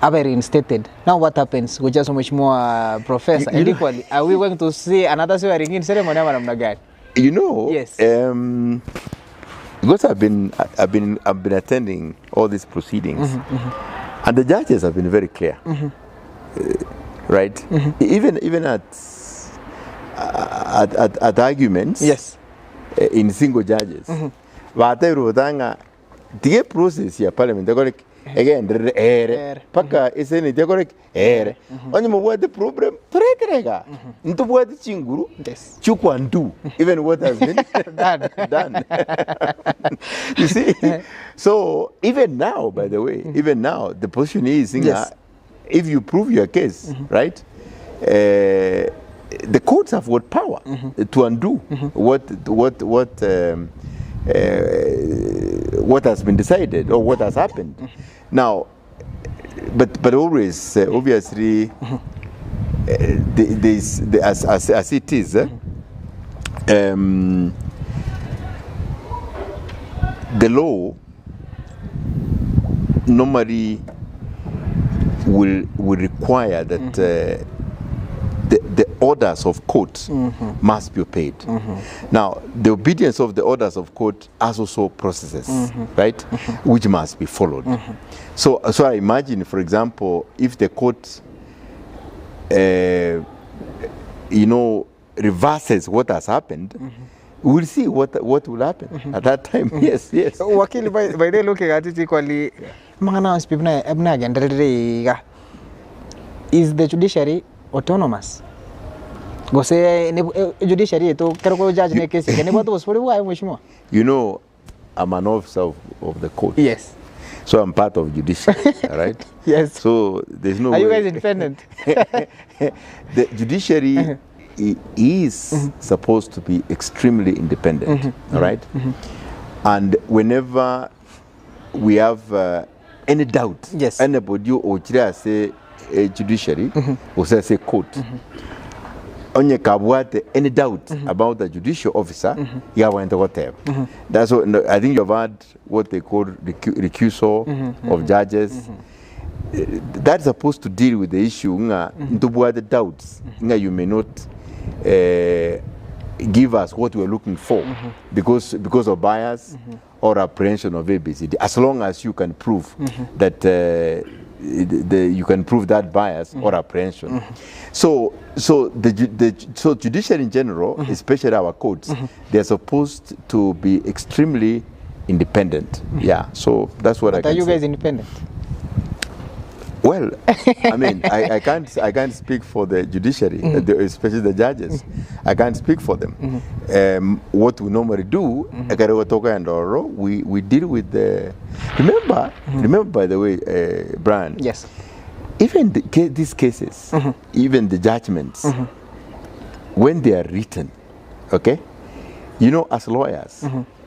[SPEAKER 1] are reinstated. Now what happens? We just much more professor. And equally, are we going to see another swearing in ceremony?
[SPEAKER 2] You know,
[SPEAKER 1] yes.
[SPEAKER 2] Because I've been attending all these proceedings, and the judges have been very clear, right? Even at arguments,
[SPEAKER 1] yes,
[SPEAKER 2] in single judges, but the process here, Parliament, again, Paka is any decorate air. Only what the problem, Trega, into what the chinguru, Chukwan do, even what has been done. You see, so even now, by the way, even now, the position is if you prove your case, right, the courts have got power to undo what has been decided or what has happened. Now, but always, obviously, as it is, the law normally will require that the orders of court must be obeyed. Now, the obedience of the orders of court has also processes, right, which must be followed. So I imagine, for example, if the court, reverses what has happened, we'll see what will happen at that time. Yes.
[SPEAKER 1] Wakili, by they looking at it equally, is the judiciary autonomous? Go say judiciary to judge the case.
[SPEAKER 2] You know, I'm an officer of the court.
[SPEAKER 1] Yes.
[SPEAKER 2] So I'm part of judicial, right?
[SPEAKER 1] Yes.
[SPEAKER 2] So there's no way.
[SPEAKER 1] Are you guys independent?
[SPEAKER 2] The judiciary is supposed to be extremely independent, all right? And whenever we have any doubt,
[SPEAKER 1] yes,
[SPEAKER 2] anybody or say judiciary or say court, onye kabwate any doubt about the judicial officer, you went to whatever. That's what I think you've had what they call recusal of judges. That's supposed to deal with the issue the doubts. You may not give us what we're looking for because of bias or apprehension of ABCD. As long as you can prove that you can prove that bias or apprehension. So judiciary in general, especially our courts, they're supposed to be extremely independent. Yeah. So that's what I can say.
[SPEAKER 1] Are you guys independent?
[SPEAKER 2] Well, I mean, I can't speak for the judiciary, especially the judges. I can't speak for them. What we normally do, we deal with the. Remember, by the way, Brian.
[SPEAKER 1] Yes.
[SPEAKER 2] Even these cases, even the judgments, when they are written, okay, as lawyers,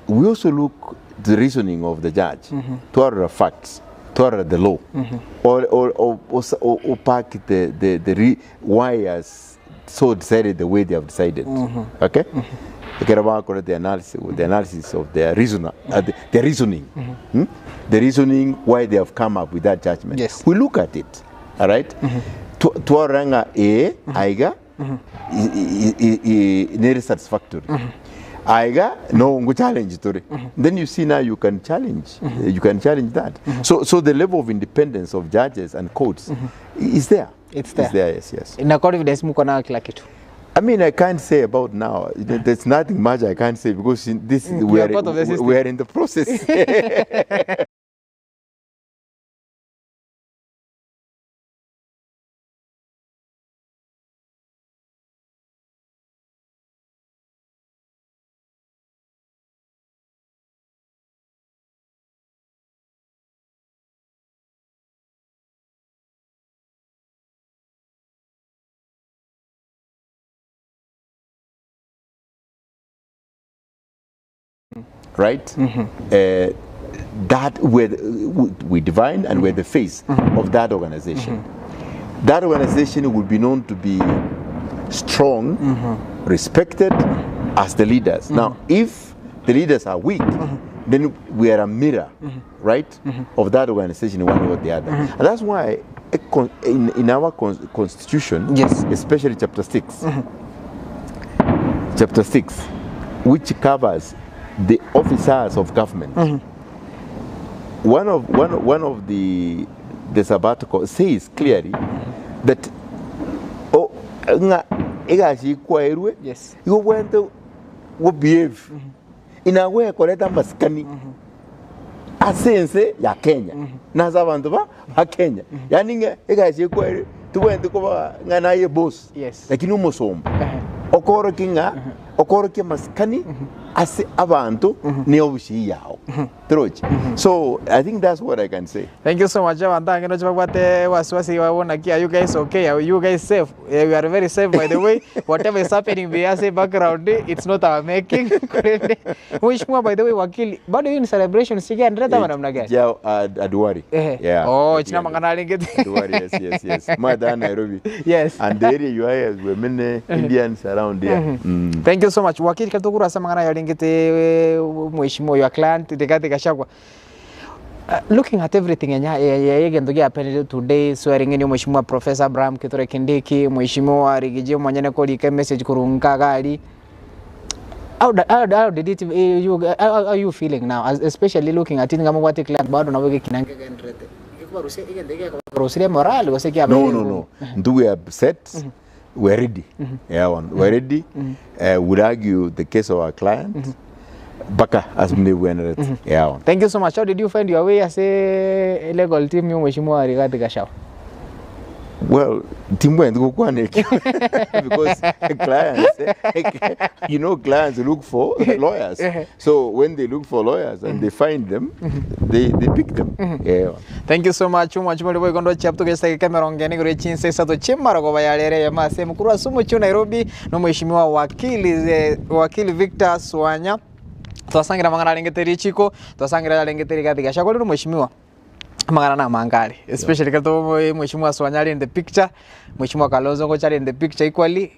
[SPEAKER 2] we also look at the reasoning of the judge to other facts. Toward the law, or pack the why has so decided the way they have decided. Okay, they care about the analysis of their reasoning, the reasoning why they have come up with that judgment.
[SPEAKER 1] Yes.
[SPEAKER 2] We look at it, all right? Tuaranga aiga is satisfactory. Aiga no challenge story. Then you see now you can challenge that. So the level of independence of judges and courts is there.
[SPEAKER 1] It's there.
[SPEAKER 2] It's there, yes.
[SPEAKER 1] Ina confidence mko na kila kitu.
[SPEAKER 2] I mean, I can't say about now. There's nothing much I can't say because we are in the process. Right? That we divine and we're the face of that organization. That organization will be known to be strong, respected as the leaders. Now, if the leaders are weak, then we are a mirror, right, of that organization, one way or the other. And that's why in our constitution,
[SPEAKER 1] yes,
[SPEAKER 2] especially chapter 6, which covers the officers of government. One of the sabbatical says clearly that
[SPEAKER 1] yes,
[SPEAKER 2] you went to behave in a way koleta maskani asense ya Kenya na zabantu ba Kenya yani igashi kwere tuwende kuba ngana ye boss,
[SPEAKER 1] yes,
[SPEAKER 2] lakini umusomba okoroke maskani ase abantu ni obushi yao troch. So I think that's what I can say.
[SPEAKER 1] Thank you so much. Thank you. Are you guys okay? Are you guys safe? We are very safe, by the way. Whatever is happening behind background, it's not our making. Which more, by the way, Wakili, but in celebration,
[SPEAKER 2] Aduari. Yeah.
[SPEAKER 1] Oh, it's not
[SPEAKER 2] Aduari, yes. Mother Nairobi.
[SPEAKER 1] Yes.
[SPEAKER 2] And the area you are, women, Indians around there.
[SPEAKER 1] Thank you so much. Wakili katukura samangana yalingete mheshimiwa your client Rigathi Gachagua. Looking at everything happened today, swearing in mheshimiwa Professor Abraham Kithure Kindiki, mheshimiwa Rigije Mwanyane kolika message kurunga gali. How did it how are you feeling now, especially looking at it ngamo wati client bado naweke kinange gendrete.
[SPEAKER 2] No. We are upset. We're ready. We're ready. We'll argue the case of our client. Baka as many winners.
[SPEAKER 1] Thank you so much. How did you find your way as a legal team, Mheshimiwa Rigathi Gachagua?
[SPEAKER 2] Well, team went go because clients, clients look for lawyers. So when they look for lawyers and they find them, they pick them.
[SPEAKER 1] Thank you so much. We're going to chat to get camera on getting rich in Sato Chimaro Bayale, Masem Kura Sumuchu Nairobi, no Mheshimiwa Wakili Victor Swanya. Twasangira mangana lengeteri chiko, twasangira lengeteri Rigathi Gachagua no Mheshimiwa. Magana mangari, especially kato mheshimiwa Swanya in the picture, mheshimiwa Kalonzo Ngochari in the picture equally.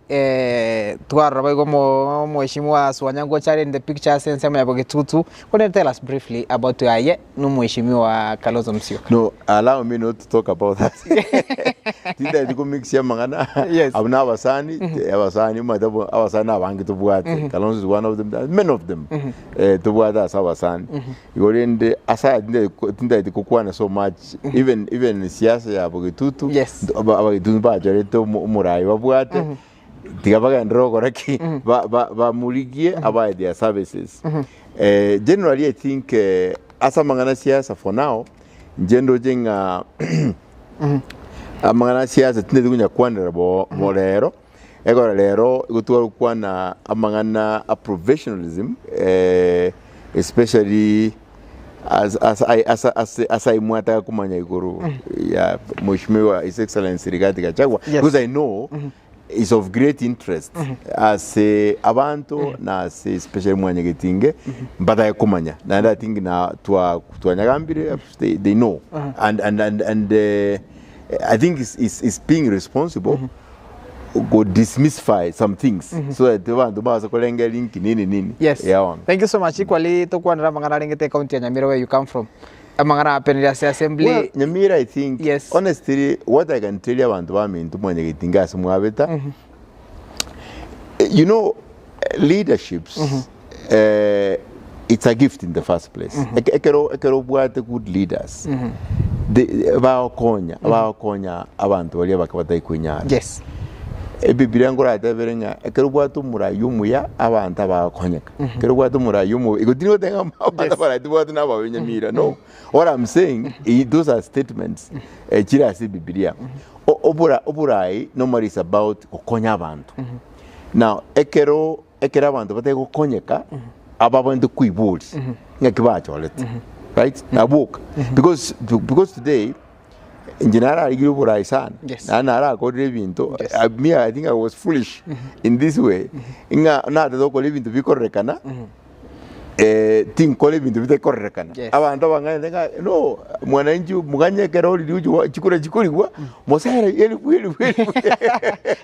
[SPEAKER 1] Tuarabai como mheshimiwa Swanya Ngochari in the picture sense ya Ogeto. Can you tell us briefly about no mheshimiwa Kalonzo Musyoka?
[SPEAKER 2] No, allow me not to talk about that. Tita diko mix ya mangana.
[SPEAKER 1] Yes.
[SPEAKER 2] Abuna abasani madabo abasani abangi tubuate. Kalonzo is one of them. Many of them. Tubuata asabasani. Igorende asa tinda diko kuana so much. Even siasa ya Ogeto.
[SPEAKER 1] Yes.
[SPEAKER 2] Ogeto ba jareto murai babuate. Tigabaga ndro koraki ba muligie about their services. Generally I think asa mangana siasa for now njendo jenga amangana siasa tinde kunya kwandera bo lero ego lero gutwara kwana amangana a professionalism especially as I mwata kumanya iguru ya mheshimiwa His Excellency Rigathi Gachagua, because I know is of great interest as abantu na as especially mwanya getinge mbata kumanya na I think na tuanyagambire they know and I think is being responsible go dismissify some things so that abantu baza kolenga link nini.
[SPEAKER 1] Yes. Yeah, thank you so much. Equally to kwa ndamangana ringete county ya Nyamira where you come from. Amangana apendea assembly.
[SPEAKER 2] Well, Nyamira, I think,
[SPEAKER 1] yes.
[SPEAKER 2] Honestly, what I can tell you about Wami to Mwanyagitinga Sumwabeta, you know, leaderships, it's a gift in the first place. Ekero buate good leaders. Abakonya abantu bali bakabata ikunyara.
[SPEAKER 1] Yes.
[SPEAKER 2] Biblia ngora ataverenga ekero buatu murayumu ya abantu abakonyeka. Ekero buatu murayumu igotino tenga mabata para buatu na Nyamira. No. What I'm saying, those are statements. Chira si Biblia. Oburai normally is about konya abantu. Now ekera abantu bate konyeka abantu kuibuli. Ngakibacho let. Right? Na book. Because today Engineer Iguru son,
[SPEAKER 1] yes.
[SPEAKER 2] Nara got living to me. I think I was foolish in this way. Inga not the local living to be correct, think living to be correct. Abantu bangana no mwananchi muganye keroli liuju chikura chikuriwa mosera yeli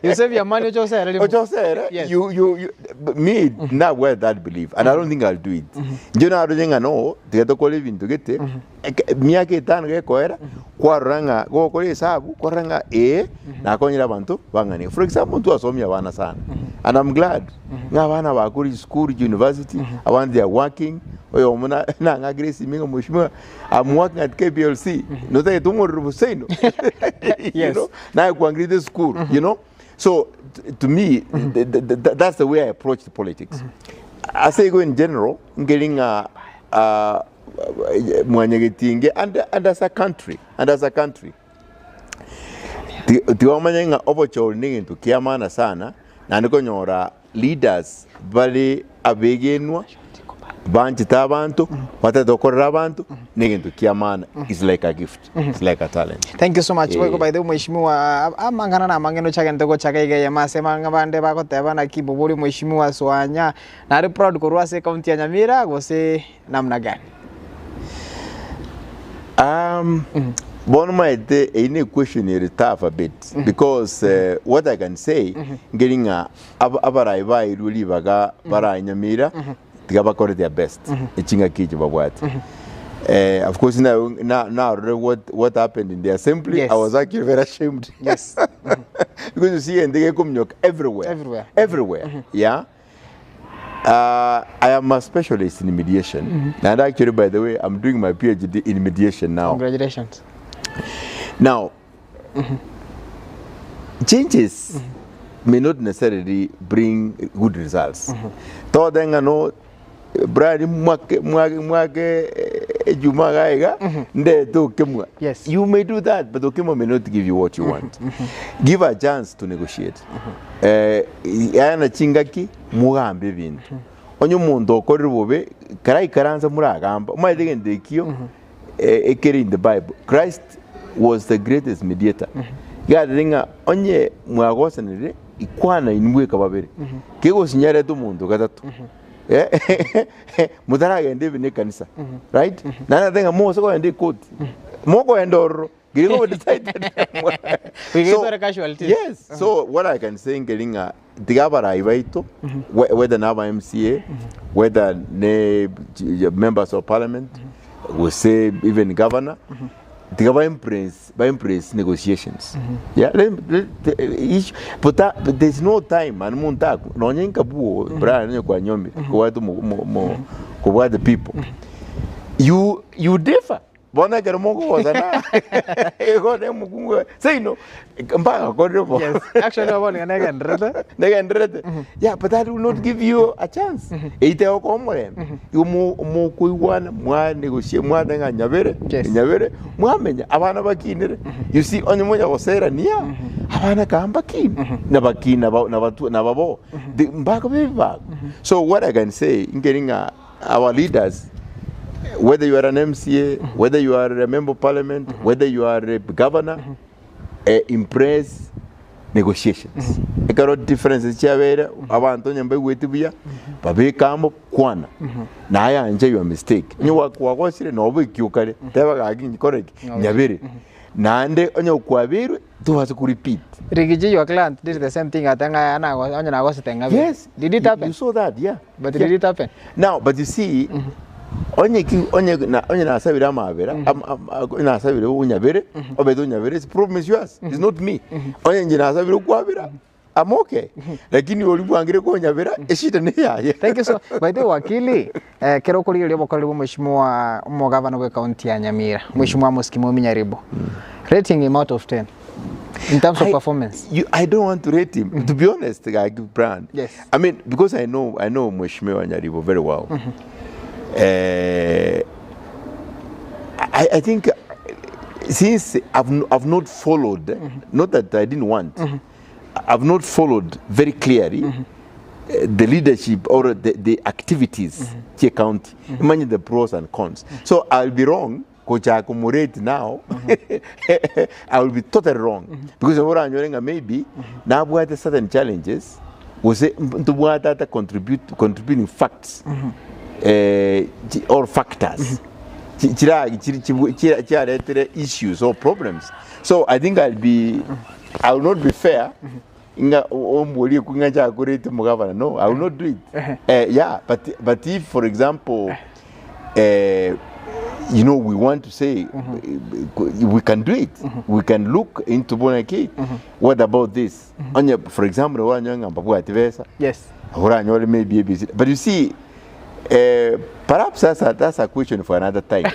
[SPEAKER 1] you save your money ochosera
[SPEAKER 2] you me not wear that belief and I don't think I'll do it. You know I don't know to get living to get it miake tan ge koera kwaranga go kole sabu kwaranga na konyira abantu bangani. For example tu asomia bana sana and I'm glad ngabana bakuri school university abantu they are working oyo muna na ngagresi mingo mushima. I'm working at KPLC no te tumo rubuseino you know na kuangri the school you know. So to me that's the way I approach the politics. I say go in general getting Mwanyagitinge and as a country tiwamanya opportunity into kiamana sana na ndikonyora leaders bali abegenwa banchita abantu batatokorera abantu ningintu kiamana is like a gift. It's like a talent.
[SPEAKER 1] Thank you so much. By the way, mheshimiwa amangana na mangeno chake ndoko chake igeye masema ngabande bakoteba na kibobuli mheshimiwa Swanya na ari proud kurwase county ya Nyamira gose namna gani?
[SPEAKER 2] Bonmaite any question is tough a bit because what I can say getting abaraiba iruli baga bara Nyamira tigaba kore their best ichinga kiji babwati. Of course now what happened in the assembly, yes. I was actually very ashamed.
[SPEAKER 1] Yes.
[SPEAKER 2] Because you see and they come everywhere. Yeah. I am a specialist in mediation, and actually, by the way, I'm doing my PhD in mediation now.
[SPEAKER 1] Congratulations.
[SPEAKER 2] Now, changes may not necessarily bring good results. No, yes. You may do that, but Okemo may not give you what you want. Give a chance to negotiate. Yana chingaki mugambe bintu. Onyo muntu okorebobe karai karanza muragamba. Maidegende kiyo ekeri in the Bible. Christ was the greatest mediator. Yadinga onye mwagosanire ikwana inwe kababere. Kego sinyare tu muntu gatatu. Mutaragende bine kanisa. Right? Nana thenga mo soko ende court. Moko endoro. So, yes. So what I can say in Gelinga, Tigabara Ivaito, whether now MCA, whether members of parliament, we say even governor, Tigaba impress negotiations. Yeah, but there's no time and Muntaku, no Yankabu, Brian Kwanyomi, who are the people. You differ. Bona Karamogo was say no. Yes, actually, I want to yeah, but that will not give you a chance. You more negotiate more than Nyavere, Muhammad, Avana Bakin. You see, on the way I was saying, yeah, Havana Kambakin, Nabakin about Navabo, the back of it back. So, what I can say in getting our leaders, whether you are an MCA, whether you are a member of parliament, whether you are a governor, impress negotiations. I got differences here. Abantu nyambe wetibia, babe kamo kwana. Na haya anje your mistake. Nyo wakwagosire no obu kiukare. Teba gagi correct. Nyabere. Na ande onyo kwabiru to has to repeat.
[SPEAKER 1] Rigiji, your client did the same thing at Tanga was saying.
[SPEAKER 2] Yes.
[SPEAKER 1] Did it happen?
[SPEAKER 2] You saw that, yeah.
[SPEAKER 1] But did it happen?
[SPEAKER 2] Now, but you see, onye na sabira mavera, na sabira unyavere, obedo unyavere, it's problem is yours. It's not me. Onye na sabira kwavera. I'm okay. Lakini ulibuangire kwa nyavera, eshita ni ya.
[SPEAKER 1] Thank you so. By the wakili, kero kuli yule bokali mheshimiwa mgavana wa kaunti ya Nyamira, mheshimiwa Muskimo Minyaribo. Rating him out of 10 in terms of performance.
[SPEAKER 2] I don't want to rate him. To be honest, I give brand.
[SPEAKER 1] Yes.
[SPEAKER 2] I mean, because I know Mheshimiwa Nyaribo very well. I think since I've not followed, not that I didn't want, I've not followed very clearly the leadership or the activities here county. Imagine the pros and cons. So I'll be wrong. Coach accumulate now. I will be totally wrong because maybe now we had certain challenges. Was it to contributing facts or factors? Issues or problems. So I think I will not be fair. No, I will not do it. Yeah, but if, for example, you know, we want to say we can do it. We can look into Bonaki. What about this? For example,
[SPEAKER 1] yes.
[SPEAKER 2] Maybe, but you see, perhaps that's a question for another time.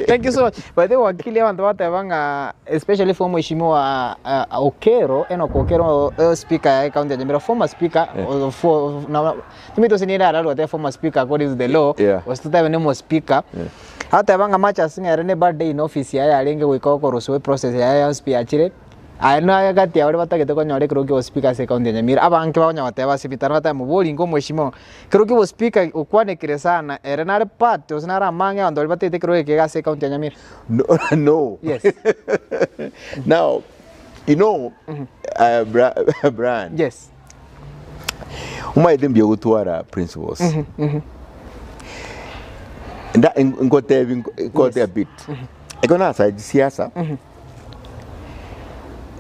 [SPEAKER 1] Thank you so much. By the way, wakili watu especially for mheshimiwa Okero, Okero speaker ya county ya Nyamira, former speaker for former speaker according to the law was to have a speaker. Hata yabanga macha singa rene birthday in office ya alenge wikoko rusuwe process ya speaker chire. Aina ya gati ya wale batagete ko nyore kroki wo speaker se county ya Nyamira abanke banya bataba sibitana bata muboli ngo mheshimiwa kroki wo speaker ukwane kire sana erenare part osinara mange ando batete kroki ke ga se county ya Nyamira.
[SPEAKER 2] No.
[SPEAKER 1] Yes.
[SPEAKER 2] Now, you know, Brian.
[SPEAKER 1] Yes.
[SPEAKER 2] Umaide mbyo gutwara principles. Nda ngote a bit. Ikona sa siasa.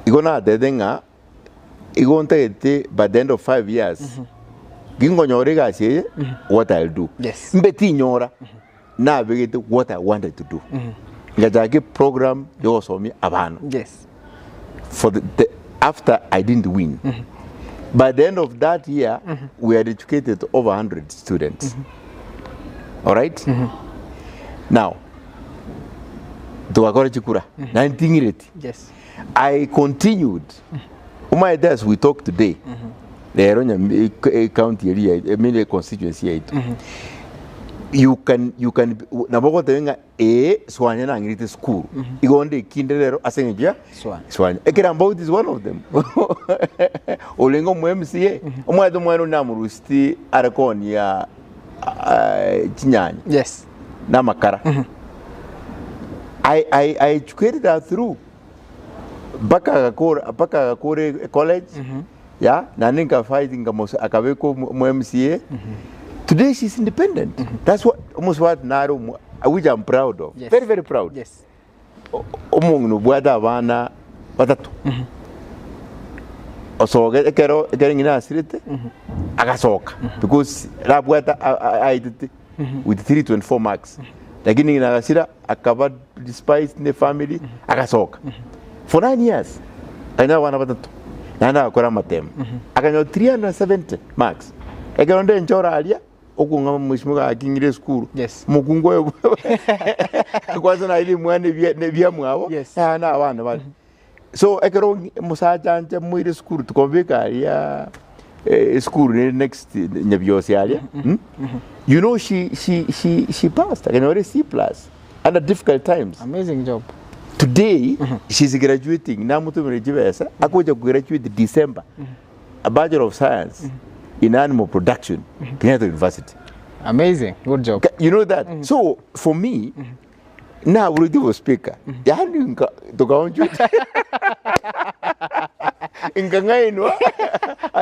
[SPEAKER 2] Igona dedenga igonte by the end of 5 years. Gingo nyorega sie what I'll do.
[SPEAKER 1] Yes.
[SPEAKER 2] Mbeti nyora na begete what I wanted to do. Ngajage program yo so me abano.
[SPEAKER 1] Yes.
[SPEAKER 2] For the after I didn't win. By the end of that year, we had educated over 100 students. All right? Now,
[SPEAKER 1] yes.
[SPEAKER 2] I continued. As we talk today, the county area, constituency. You can nabogo tenga Swanya na ngirite school. Igonde kinderero asengia Swanya. Ekerambouti is one of them. Olengo MCA. Omwado mwano namurusti arakoni ya chinyanya.
[SPEAKER 1] Yes.
[SPEAKER 2] Na makara. I educated her through baka kore college. Yeah, na ninka fighting akabeko MCA. Today she's independent. That's almost what Naro, which I'm proud of.
[SPEAKER 1] Yes.
[SPEAKER 2] Very, very proud.
[SPEAKER 1] Yes.
[SPEAKER 2] Omong buada vana batatu. So getting in a street, agasoka because la buada I did with 324 marks. The beginning in Agasira, I covered despised in the family, agasoka. For 9 years, I know one about the Nana Koramatem. I can know 370 marks. I can enjoy Alia. Okunga mheshimiwa akingire school.
[SPEAKER 1] Yes.
[SPEAKER 2] Mukungo kwanza na ile mwane vya mwao.
[SPEAKER 1] Yes.
[SPEAKER 2] Na wana bali. So ekero musacha nje mwire school tukonveka ya school next nyabyosi alia. You know she passed. I can already C+ under difficult times.
[SPEAKER 1] Amazing job.
[SPEAKER 2] Today she's graduating. Na mtu mrejivesa akoja graduate December. A Bachelor of Science. In animal production, Kenyatta University.
[SPEAKER 1] Amazing, good job.
[SPEAKER 2] You know that? So, for me, now we'll give a speaker. I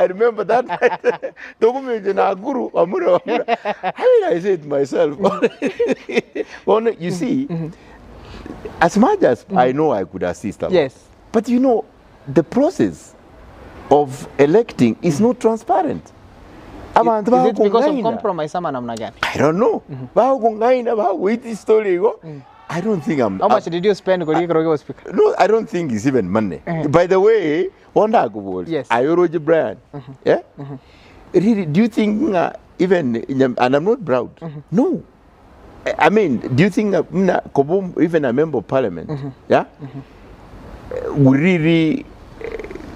[SPEAKER 2] remember that night. How did I say it myself? You see, as much as I know I could assist a lot.
[SPEAKER 1] Yes.
[SPEAKER 2] But you know, the process of electing is not transparent.
[SPEAKER 1] Is it because of compromise?
[SPEAKER 2] I don't know. I don't think I'm...
[SPEAKER 1] How much did you spend?
[SPEAKER 2] No, I don't think it's even money. By the way, yes. I already Brian. Yeah? Really, do you think even... And I'm not proud. No. I mean, do you think even a member of parliament, yeah, would really...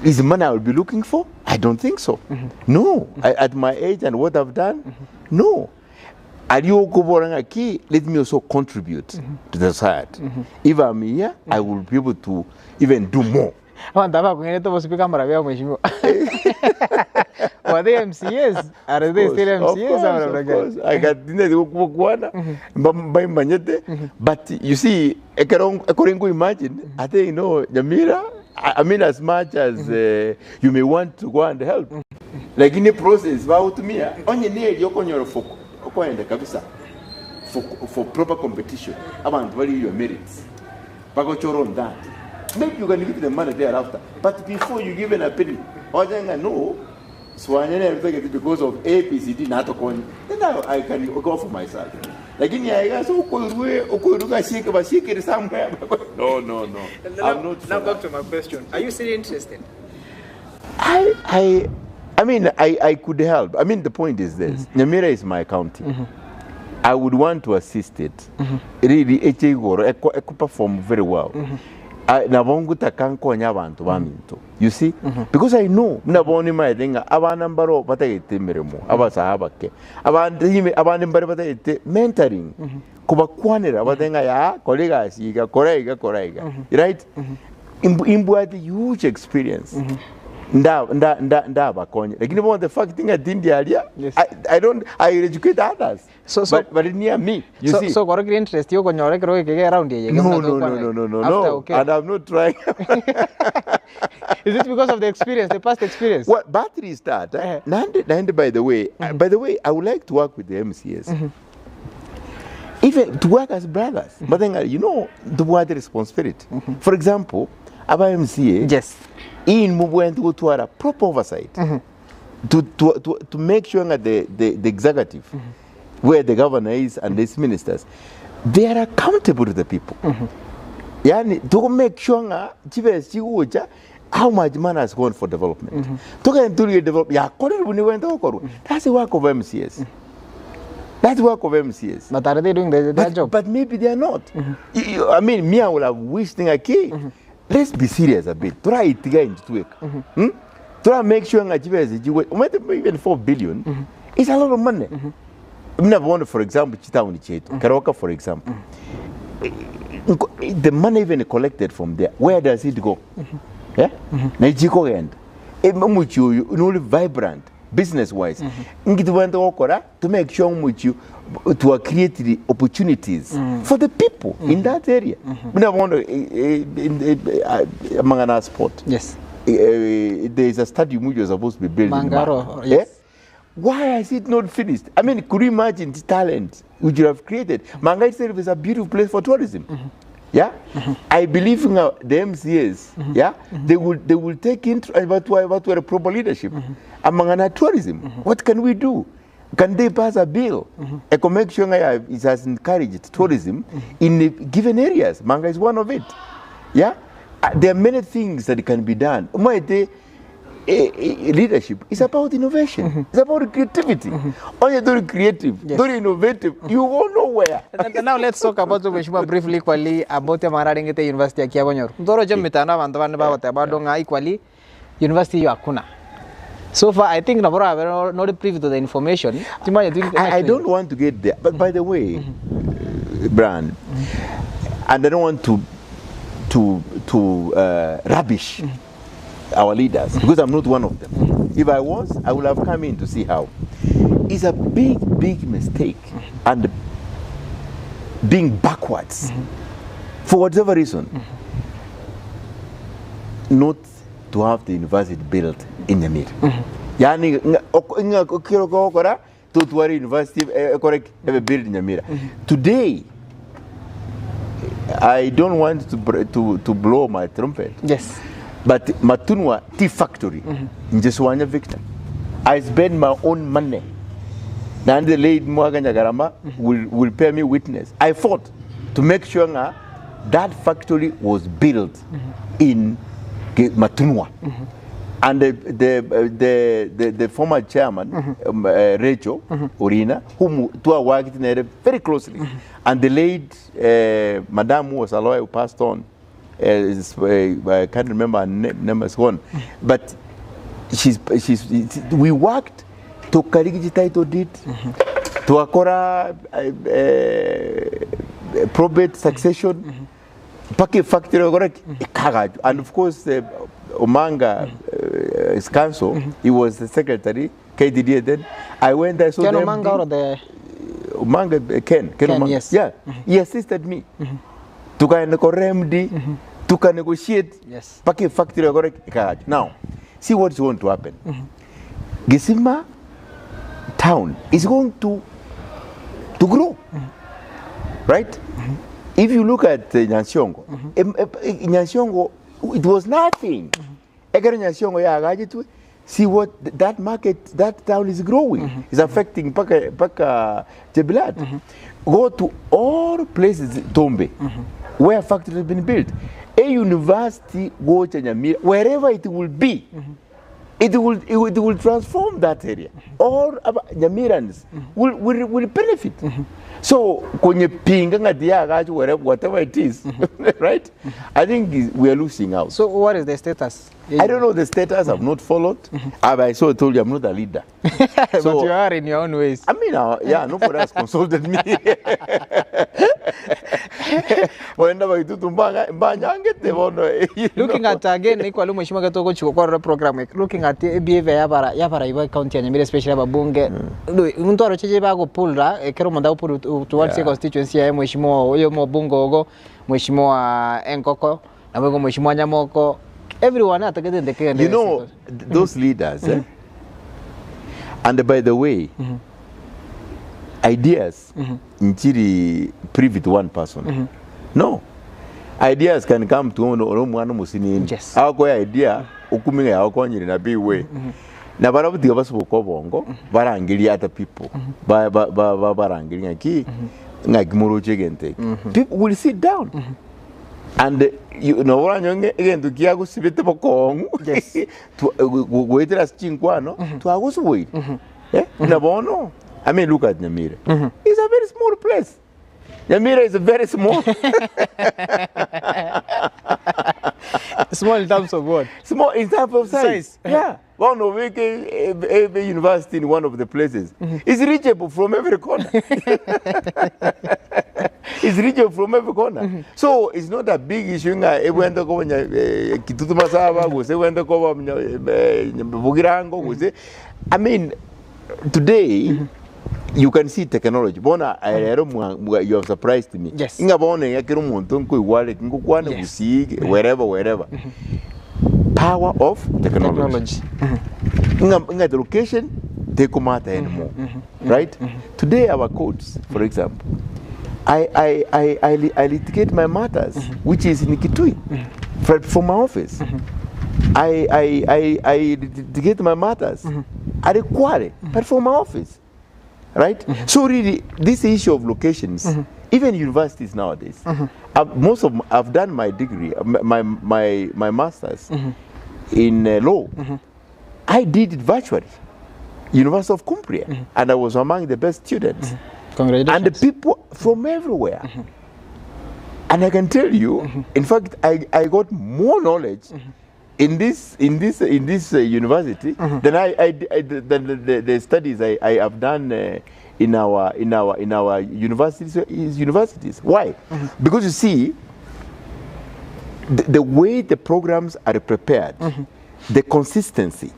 [SPEAKER 2] is the money I will be looking for? I don't think so. No. At my age and what I've done, no. Let me also contribute to the society. If I'm here, I will be able to even do more.
[SPEAKER 1] Were they MCAs? Are they still MCAs?
[SPEAKER 2] Of course. I got but you see, according to imagine, I think, you know, Jamira, I mean, as much as you may want to go and help, like in the process, only need your for proper competition, about value your merits. On that. Maybe you can give the money thereafter. But before you give an opinion, no, Swanya everything because of APCD, not a coin, then I can go for myself. Like in the somewhere. No. I'm not.
[SPEAKER 1] Now back to my question. Are you still interested?
[SPEAKER 2] I mean, I could help. I mean, the point is this. Nyamira is my county. I would want to assist it. Really, it could perform very well. You see? Because I know, mentoring. Right? Imbu had a huge experience. Like the fact thing at India, yes. I educate others. But near me, you see.
[SPEAKER 1] So what interest you around here?
[SPEAKER 2] No. And I'm not trying.
[SPEAKER 1] Is it because of the experience, the past experience?
[SPEAKER 2] What battery start? Nandi, by the way, I would like to work with the MCS. Even to work as brothers. But then, you know, the word responsibility. For example, our MCA.
[SPEAKER 1] Yes.
[SPEAKER 2] In movement to a proper oversight to make sure that the executive, where the governor is and these ministers, they are accountable to the people. To make sure how much money has gone for development. To develop, that's the work of MCS. That's the work of MCS.
[SPEAKER 1] But are they doing their job?
[SPEAKER 2] But maybe they are not. I mean, me, I would have wished a key. Let's be serious a bit. Try it again to work. Try make sure that even 4 billion is a lot of money. Never want, for example, Karoka, for example. The money even collected from there, where does it go? Yeah? Najiko end. Only vibrant, business-wise. To make sure to create the opportunities for the people in that area. We never want among another sport.
[SPEAKER 1] Yes.
[SPEAKER 2] There is a stadium which was supposed to be built
[SPEAKER 1] Mangaro,
[SPEAKER 2] in
[SPEAKER 1] yes.
[SPEAKER 2] Why is it not finished? I mean, could you imagine the talent which you have created? Manga itself is a beautiful place for tourism. Yeah, I believe in the MCAs. Yeah, they will take into what were proper leadership among tourism. What can we do? Can they pass a bill? Eco make sure it has encouraged tourism in the given areas. Manga is one of it. Yeah, there are many things that can be done. Leadership is about innovation. It's about creativity. When you're doing creative, doing innovative, you go nowhere.
[SPEAKER 1] Now let's talk about briefly about the University of Kiabonyor. Equally, University of Akuna. So far, I think Nabora not privy to the information.
[SPEAKER 2] I don't want to get there. But by the way, Brian, and I don't want to rubbish our leaders, because I'm not one of them. If I was, I would have come in to see how. It's a big mistake and being backwards for whatever reason. Not to have the university built in the middle. Yani to university correct have a built in the middle. Today, I don't want to blow my trumpet.
[SPEAKER 1] Yes.
[SPEAKER 2] But Matunwa Tea Factory in Swanya Victor, I spend my own money. Now the late Mwaganya Garama will pay me witness. I fought to make sure that factory was built in Matunwa. And the former chairman, Rachel Urina, whom to our worked very closely, and the late Madame was a lawyer who passed on. I can't remember her name as one, but we worked to Karigiji title deed, to Akora probate succession, Paki factory, and of course Omanga council, he was the secretary, KDD then. I went there, so
[SPEAKER 1] Omanga or the
[SPEAKER 2] Omanga, Ken Omanga.
[SPEAKER 1] Yes.
[SPEAKER 2] Yeah, he assisted me. To kind of remedy, to negotiate.
[SPEAKER 1] Yes.
[SPEAKER 2] Paki factory. Now, see what's going to happen. Gisima town is going to grow, right? If you look at Nyansiongo, Nyansiongo, it was nothing. See what that market, that town is growing. It's affecting Paka Jebilad. Go to all places, Tombe, where factories have been built. A university, go to Nyamira, wherever it will be, it will transform that area. All Nyamirans will benefit. So, when you ping whatever it is, right? I think we are losing out.
[SPEAKER 1] So, what is the status?
[SPEAKER 2] I don't know the status. I've not followed. I told you I'm not a leader.
[SPEAKER 1] So, but you are in your own ways.
[SPEAKER 2] I mean, yeah, nobody has consulted me.
[SPEAKER 1] Looking at again, equal Mishima Togo Chukora program, looking at the behavior Yavara County and especially Babunge, Untoro Chibago Pulra, a Keromanda towards the constituency, Mushimo, Yomo Bungo, Mushimo Enkoko, Abago Mushimoya Moko, everyone at the care.
[SPEAKER 2] You know, those leaders, and by the way, ideas in privy to one person. No. Ideas can come to one musini.
[SPEAKER 1] Yes.
[SPEAKER 2] Our idea, Ukuminga, our country in a big way. Now, but of the us will go bongo, Barangili other people, Barangili, like Murujigente. People will sit down. And you know, again to Giago Sibitabo, yes, to wait as Chinquano, to Agus wait. Nabono. I mean, look at Nyamira. It's a very small place. Nyamira is a very small.
[SPEAKER 1] Small in terms of what?
[SPEAKER 2] Small in terms of size. Yeah. One of every university in one of the places is reachable from every corner. It's reachable from every corner. So it's not a big issue. I mean, today, you can see technology. Bona, you have surprised me.
[SPEAKER 1] Yes.
[SPEAKER 2] Wherever. Power of technology. In the location, they come out anymore. Right? Today, our codes, for example, I litigate my matters, which is in Kitui, from my office. I litigate my matters at a quarry, but from my office. Right? So really, this issue of locations, even universities nowadays, I've done my degree, my master's in law. I did it virtually, University of Cumbria, and I was among the best students.
[SPEAKER 1] Congratulations.
[SPEAKER 2] And the people from everywhere. And I can tell you, in fact, I got more knowledge in this university than the studies I have done in our universities. Why? Because you see, the way the programs are prepared, the consistency.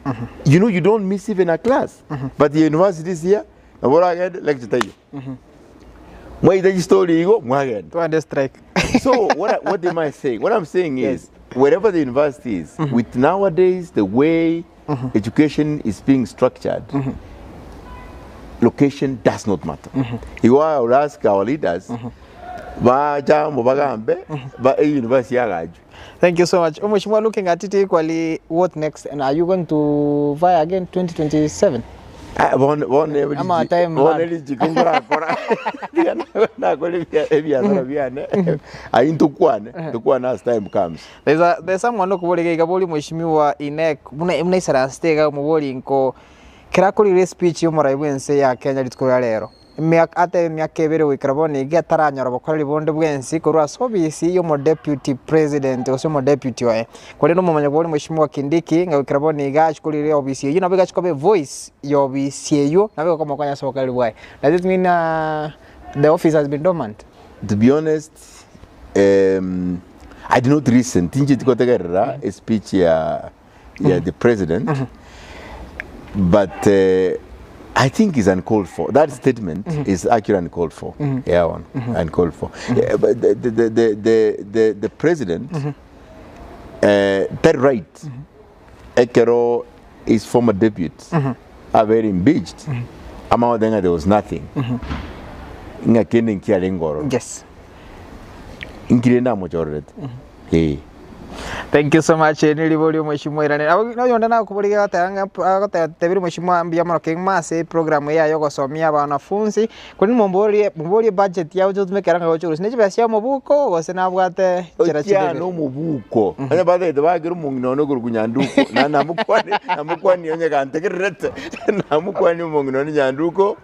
[SPEAKER 2] You know, you don't miss even a class. But the universities here, what I had, like to tell you. Why the story you go again?
[SPEAKER 1] To understrike.
[SPEAKER 2] So what am I saying? What I'm saying is, wherever the university is, with nowadays the way education is being structured, location does not matter. You will ask our leaders, ba jambo bagambe ba university agaju.
[SPEAKER 1] Thank you so much. Mheshimiwa, looking at it equally, what next? And are you going to vie again 2027?
[SPEAKER 2] As time comes.
[SPEAKER 1] There's someone who will go Mheshimiwa inek muna isara stega muboli nko kirakuri speech yo muraiwense ya Kenya litukura lero. Ate myaka ebere wikarabone gataranyara bakorera bonde bwensi kurwa sobisi yo mo deputy president ose mo deputy wae kore no mumanya boli Mheshimiwa Kindiki nga wikarabone gachikulire obisi yo nabe gachikobe voice yo obisi yo nabe kama kwanya soka liwae. Does it mean the office has been dormant?
[SPEAKER 2] To be honest, I did not listen. Tinji tikotegera a speech ya the president, but I think is uncalled for. That statement is actually uncalled for. Yeah, one uncalled for. Yeah, but the president, that right, Ekero, his former deputies are very impeached. Among them, there was nothing.
[SPEAKER 1] Yes.
[SPEAKER 2] Including majority. Hey.
[SPEAKER 1] Thank you so much. Niliboli Mheshimiwa Irani. No yonda na kubuliga ata tebiri Mheshimiwa ambia mara kengmase program ya yo gosomia abanafunzi kuri mumboli budget ya ujo tumekeranga gochuru sine bya mubuko gose nabwate
[SPEAKER 2] kira no mubuko anya bade bagiru mungino gurugunyanduko namukwani yonye kantegerete namukwani mungino nyanduko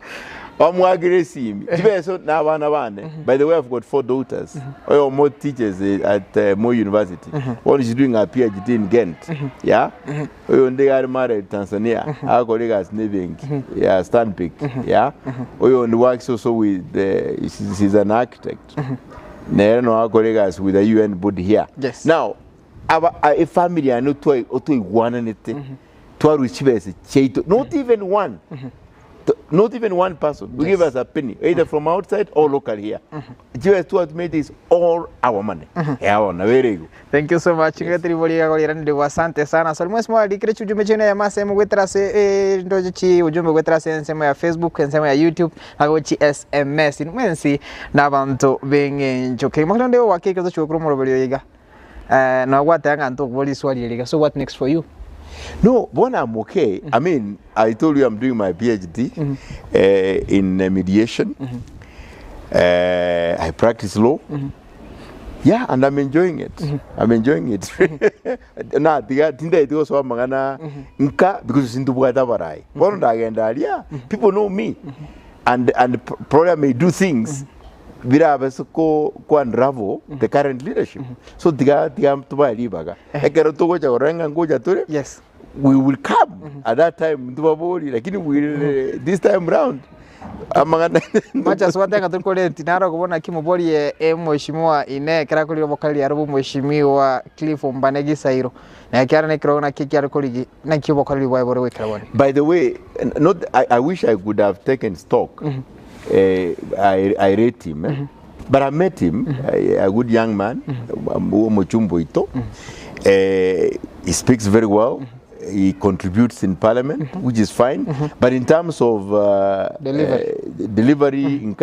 [SPEAKER 2] Amwagiresimi. Jibeso na abana bane. By the way, I've got 4 daughters. Or more teachers at Mo University. One is doing a PhD in Ghent. Yeah. They are married in Tanzania. Our colleagues living. Yeah, Stanpic. Yeah. We works also with she's an architect. Our colleagues with the UN body here.
[SPEAKER 1] Yes.
[SPEAKER 2] Now, a family I know to one and it. Not even one. Not even one person will give us a penny, either from outside or local here. GS to admit is all our money. Yeah, very good.
[SPEAKER 1] Thank you so much. Asante sana. So Mheshimiwa dikrechu ujumbe chene ya masemo gwetrase ndoji ujumbe gwetrase nsemo ya Facebook, nsemo ya YouTube, agochi SMS. Mwensi na bantu benge njoke. Makande wakike zo chukuru morobelio yiga. Na wate anga nto kuboli swali yiga. So what next for you?
[SPEAKER 2] No, when I'm okay. I mean, I told you I'm doing my PhD in mediation. I practice law. Yeah, and I'm enjoying it. I'm enjoying it. Na tinda ito so magana nka because into Bugatabarai. One day yeah, people know me, and probably may do things. Vira basiko ko unravel the current leadership. So tiga mtuba libaga. Ekero to goja orenga ngoja tore.
[SPEAKER 1] Yes.
[SPEAKER 2] We will come at that time mtuba boli lakini we this time round amagana
[SPEAKER 1] macha swata ngatukole tinaro kubona kimoboli Mheshimiwa ine kera kuli bokali yarubu Mheshimiwa Cliff Mbanegi Sairo na kyara ne krona kikyara kuli na kibokali waibore wekraboni. By the way,
[SPEAKER 2] not I wish I could have taken stock. I rate him, but I met him, a good young man, he speaks very well, he contributes in parliament, which is fine, but in terms of delivery,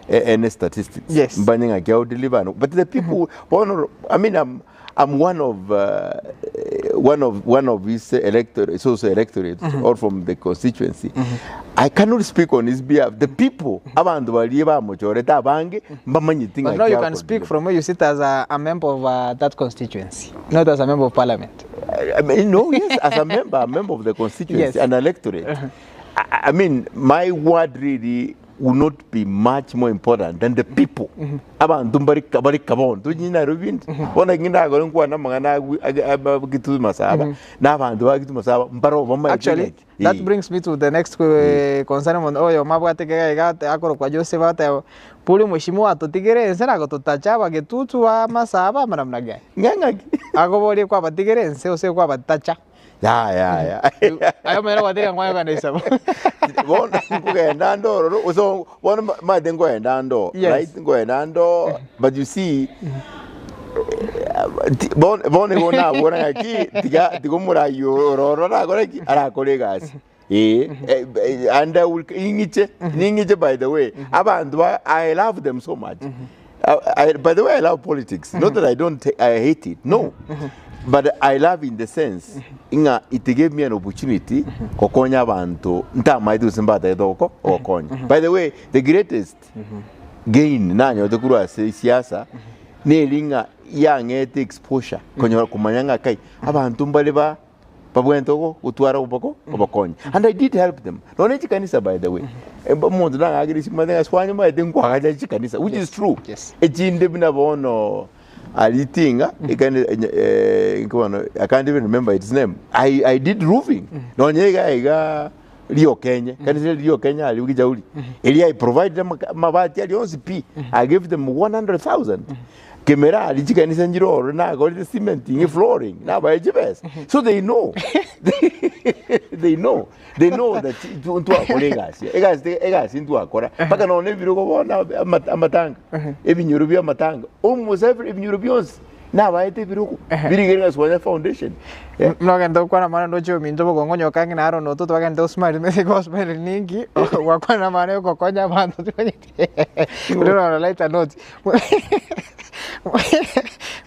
[SPEAKER 2] any statistics,
[SPEAKER 1] yes.
[SPEAKER 2] But the people, I mean, I'm one of his electorate, or from the constituency. I cannot speak on his behalf. The people, but now
[SPEAKER 1] you can speak from where you sit as a member of that constituency, not as a member of parliament.
[SPEAKER 2] I mean, no, yes, as a member of the constituency, yes. An electorate. I mean, my word really will not be much more important than the people. Abantu bari kabon to Nairobi bona ngina go nkwa na mangana gitu masaba na abantu bagitu masaba mparo mama.
[SPEAKER 1] Actually, that brings me to the next concern on oyo mabwate ga akoro kwa Joseph ata puli Mheshimiwa atotigere nsera go tutachaba getutu wa masaba maramna ga
[SPEAKER 2] nganga
[SPEAKER 1] agobori kwa batigere nse ose kwa batacha.
[SPEAKER 2] Yeah.
[SPEAKER 1] Ayo mera wadega ngwa kanisa.
[SPEAKER 2] Bona kugenda ndoro so bona madengo enda ndo right go enda ndo but you see bona gona ngaki tiga murayo roro na gora ki ara kolegas And I will ingiche by the way. I love them so much. By the way, I love politics. Not that I hate it. No. But I love in the sense, it gave me an opportunity kokonya abantu ntamaidi usimbata edoko okonya. By the way, the greatest gain nanyo tekuru siasa nelinga yangete exposure konyo kumanyanga kai abantu mbale babwentoko utwara ubako obakonya. And I did help them. None chikanisa by the way. Mondo na agiri simadanga Swanya ma edengwa kaja chikanisa, which is true.
[SPEAKER 1] Yes.
[SPEAKER 2] Ejinde bina bono alitinga I can't even remember its name. I did roofing. No nyega Rio Kenya. Kanisa Rio Kenya ali ukijauli. I provided them mabati ali onsi pi. I gave them 100,000. Kemera ali chikanisa njiro na go the cementing flooring na ba ejibes. So they know. They know that untu akolegas. Egas into akora. Paka no nebiro go na amatanga. Ebinyuru bya matanga. Almost every ebinyuru byons na ba ete biro birigera Swanya Foundation.
[SPEAKER 1] No gendo kwa na mana nojo minjo bogonyo kangi na aro no to gendo smile me gospel ningi wakwa na mana ko konya bantu no light a note.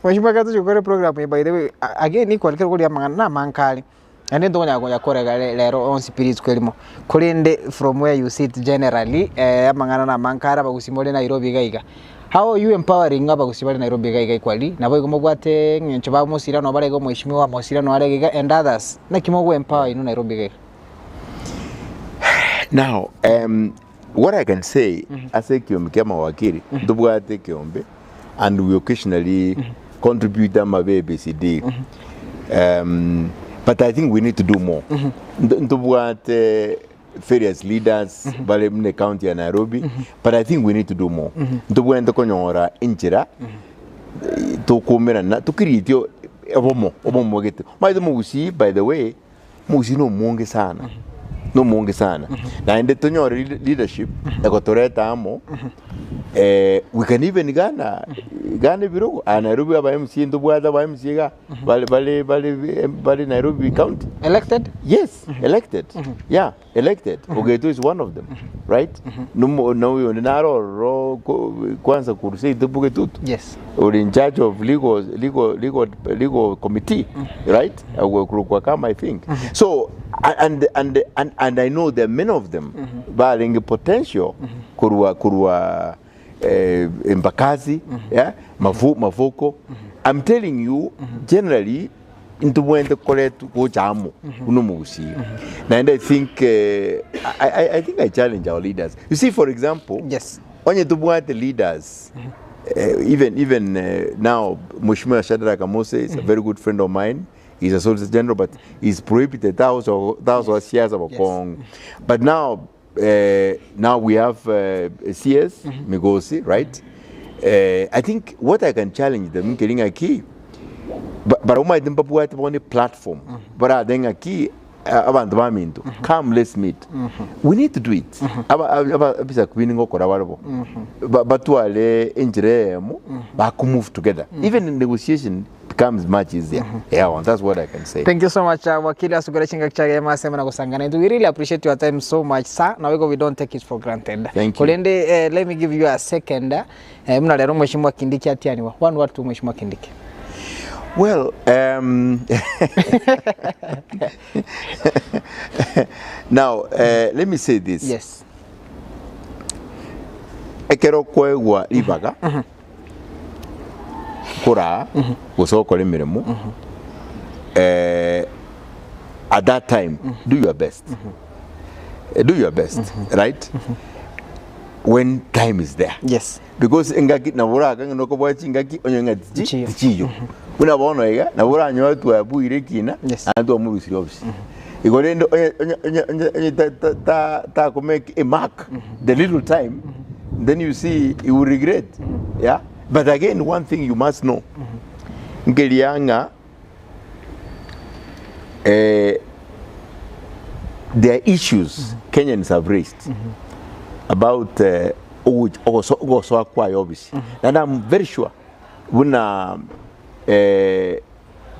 [SPEAKER 1] Mheshimiwa Gato chukore program by the way again ni kwalike kuli na mankali ande ndo nya korega lero on spirit kwelimo kulinde from where you sit generally amangana na mankara bagusimole Nairobi gaiga. How are you empowering abagusimole Nairobi gaiga kwali nabo igomogwate nyencho ba musira no barego mheshimiwa musira no arega and others na kimogo empower ino Nairobi gaiga.
[SPEAKER 2] Now what I can say as a kama wakili ndubwate kiombe and we occasionally contribute them a BCD. But I think we need to do more. Various leaders, Balemne County and Nairobi, but I think we need to do more. Ntubuende konyora inchira to kumera na to create yo obomo geto. Musi by the way, musi no monge sana. No monge sana. Na ende tonyo leadership ekotoreta amo we can even Ghana birogo Nairobi aba MC ndubwada ba MC ga bale Nairobi County
[SPEAKER 1] Elected?
[SPEAKER 2] Yes, elected. Yeah, elected. Ogeto is one of them, right? No naro kwanza kuruse dubuge tutu.
[SPEAKER 1] Yes.
[SPEAKER 2] Or in charge of legal committee, right? Kwa kama I think. So and I know there are many of them baling potential kurwa Mbakazi, yeah, Mavoko. I'm telling you, generally, into when the collect go jamu, unomusi. And I think I think I challenge our leaders. You see, for example,
[SPEAKER 1] yes,
[SPEAKER 2] when you do the leaders, even now, Mheshimiwa Shadrack Mose is a very good friend of mine. He's a Solicitor General, but he's prohibited. That was years of Kong. But now we have CS, Migosi, right? I think what I can challenge them, getting a key, but I don't put on a platform. But I think a key, come, let's meet. We need to do it. But to move together. Even in negotiation becomes much easier. Yeah, that's what I can say.
[SPEAKER 1] Thank you so much, Wakili Asugore Chingakchage Masema Nagosangana. We really appreciate your time so much, sir. Now we don't take it for granted.
[SPEAKER 2] Thank you.
[SPEAKER 1] Kulende, let me give you a second. Mnalero Mheshimiwa Kindiki atianiwa. One word to Mheshimiwa Kindiki.
[SPEAKER 2] Well, now let me say this.
[SPEAKER 1] Yes.
[SPEAKER 2] Ekero kwegwa libaga kura gusokora imirimo at that time do your best. Do your best, right? When time is there.
[SPEAKER 1] Yes.
[SPEAKER 2] Because engaki na buraga noko bwachi ngaki onyonga tichiyo. Una bono ega na bura nyo tu abuire kina ando amurusiri obisi. Igorendo ta make a mark the little time, then you see you will regret. Yeah. But again, one thing you must know. Ngelianga there are issues Kenyans have raised about also acquire obviously. And I'm very sure when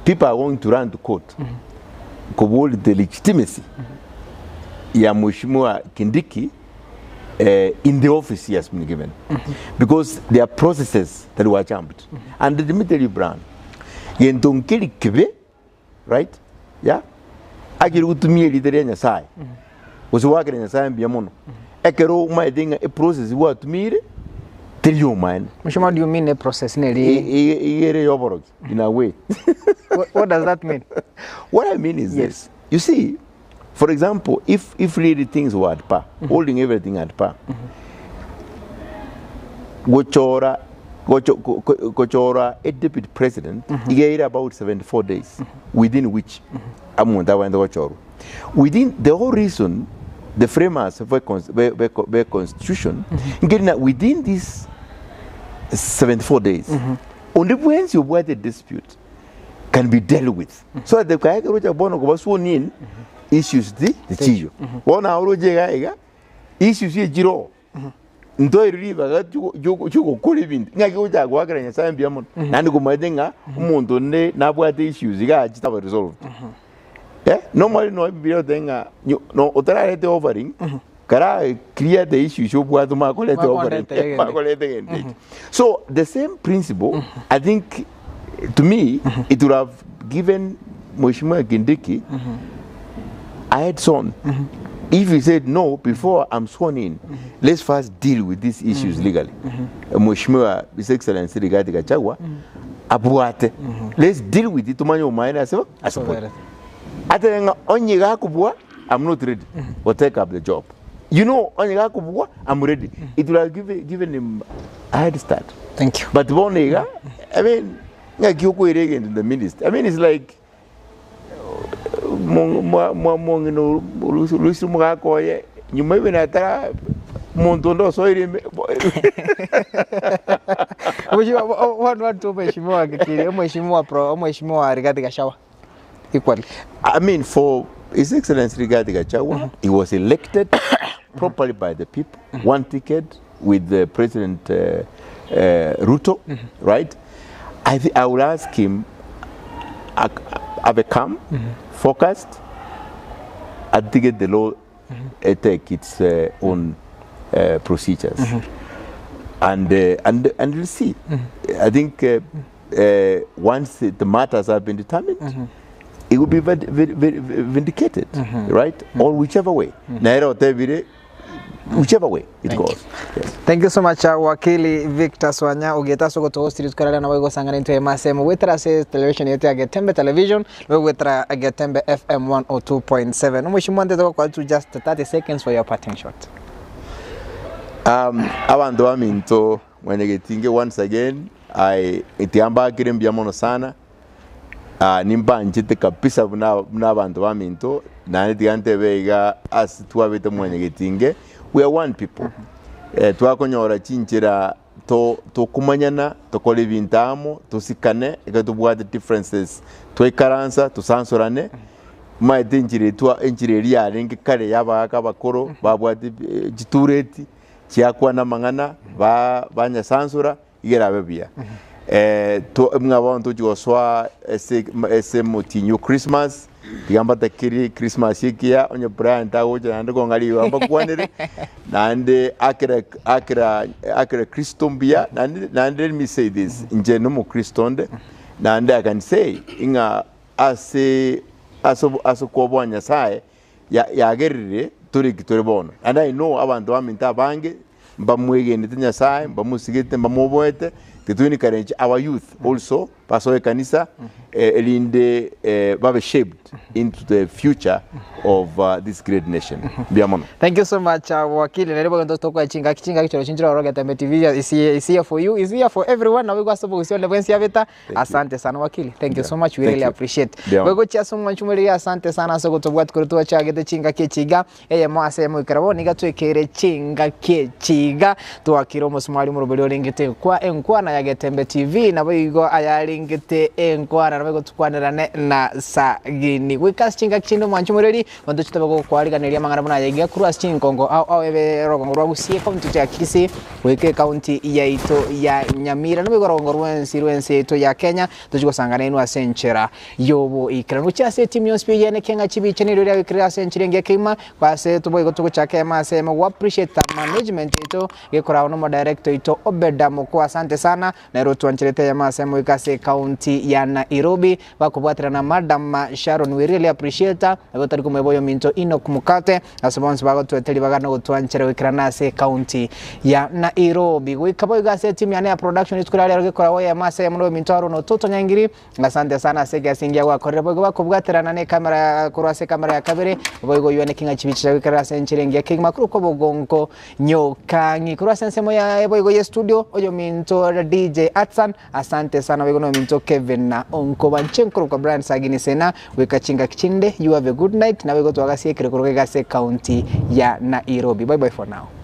[SPEAKER 2] people are going to run to court, hold the legitimacy ya Mheshimiwa Kindiki in the office he has been given. Because there are processes that were jumped. And let me tell you, Brian, yentonkeli kibe, right? Yeah? Akiri utumie lideri Nyasaye. Usiwakire Nyasaye mbiamono. Ekero umaidinga a process wa tumire tell you mine.
[SPEAKER 1] Mheshimiwa, do you mean a process
[SPEAKER 2] Igere yoborogi in a way.
[SPEAKER 1] What does that mean?
[SPEAKER 2] What I mean is this. You see, for example, if really things were at par, holding everything at par, Gochora, a deputy president, he had about 74 days, within which, within the whole reason, the framers of the constitution, getting that within these 74 days, only when you avoid a dispute can be dealt with. So that the Kayaka Bono was sworn in, issues the chijo. One hour issues here jiro. Ntoi riva chuko kulibindi. Ngaki Jagua'S and Sam Biamon. Nanduko Madenga, Mondo ne Nabwate issues, the resolved. Yeah, normally no denga no other offering. Kara clear the issue, show what the Macolete offering. So the same principle, I think, to me, it would have given Mheshimiwa Kindiki I had sworn. If he said no before I'm sworn in, let's first deal with these issues legally. Mheshimiwa His Excellency Rigathi Gachagua, abuate. Let's deal with it. Tumanyo umaina so I support. Ate onyiga kubwa, I'm not ready. Or take up the job. You know, onyiga kubwa, I'm ready. It would have given him a head start.
[SPEAKER 1] Thank you.
[SPEAKER 2] But Boniga, I mean, the minister. I mean, it's like you may be not Montondo, so
[SPEAKER 1] what to Mheshimiwa Rigathi Gachagua equally.
[SPEAKER 2] I mean, for His Excellency Rigathi Gachagua, he was elected properly by the people, one ticket with the President Ruto, right? I would ask him, have a calm, focused, and to get the law take its own procedures, and we'll see. I think once the matters have been determined, it will be vindicated, right? Or whichever way. Whichever way it goes. Yes.
[SPEAKER 1] Thank you so much, Wakili Victor Swanya. Ogeto sogo to host tukarala na wego sangana into masemo wetra says television yetu ya Getembe television wetra Getembe FM 102.7. Mheshimiwa ndetoko kwa to just 30 seconds for your parting shot.
[SPEAKER 2] Abantu baminto when getinge once again itiamba kirembya mono sana. Nimba njite kabisa n'abantu baminto nani tigante bega as tuwabete mwenye getinge. We are one people. Twakonyora chinchira to kumanyana to kole bintamo to sikane ega the differences twekaransa to sansorane ma tinchire twa enchire ria ringi kare yabaka bakoro babwati jitureti cyakwa namangana banya sansura igera bebia to mwabonto joswa ese mutinyo Christmas digamba takiri Christmas yikia onye Brian tawoje nande kongali wamba kwanere nande akira Christombia nande let me say this nje no mo Christonde nande I can say inga aso kobwanya sae ya gerire turi bono and I know abantu baminta bange mbamwege ntinya sae mbamusigete mbamoboete Ketuni Karenji, our youth also, Pasoe Kanisa, elinde babe shaped into the future of this great nation.
[SPEAKER 1] Thank you so much, Wakili. Nairobi ndo toko chinga kichoro chinjira oroga Getembe TV is here for you, is here for everyone. Na wego asobo usio lebensi yabeta. Asante sana Wakili. Thank you so much. We really appreciate. Wego chia somo nchumuri asante sana soko tobwat kurutua cha gete chinga kichiga. Eye mo asemo ikarabo niga twekere chinga kichi. iga twakira musumali mu rubero lingite kwa enkwana ya Getembe TV nabo igo ayalingite enkwana nabo tukwanirane na sagini wikastinga kindo mwanchu mureri wando chitabago kwaliganiria mangana buna yagiga kuru astin kongo au ebe rogongo rwagusie county ya Kisi wike county ya ito ya Nyamira nabo gorongo rwensi ito ya Kenya tujugo sangana inu asenchera yobo ikiranu cyase team yospi yene kenga chibiche ni rya wikira senchirenge kima kwase tuboy tuko chake mase we appreciate management ito gekora no director ito Obeda moko asante sana na ro tuanchirete ya mase mo ikase county ya Nairobi bakubwatira na madam Sharon we really appreciate abotari ko meboyo minto ino kumukate asabons bago tweteli bagana go tuanchire wikira nase county ya Nairobi wikaboy gase team ya production itukura rero gekora we ya mase mo minto aro no toto nyangiri asante sana sege asingia wa korebo bakubwatira na ne kamera kurase kamera ya kabere boygo yone kinga chibicha wikira senchirenge kima kuru ko bogonko nyokangi kuru sensemo ya boygo ye studio oyo minto DJ Atsan asante sana wego no minto Kevin na onko banchenko ko brand sagini sena wekachinga kichinde you have a good night na wego twagasie kire kurogega se county ya Nairobi bye bye for now.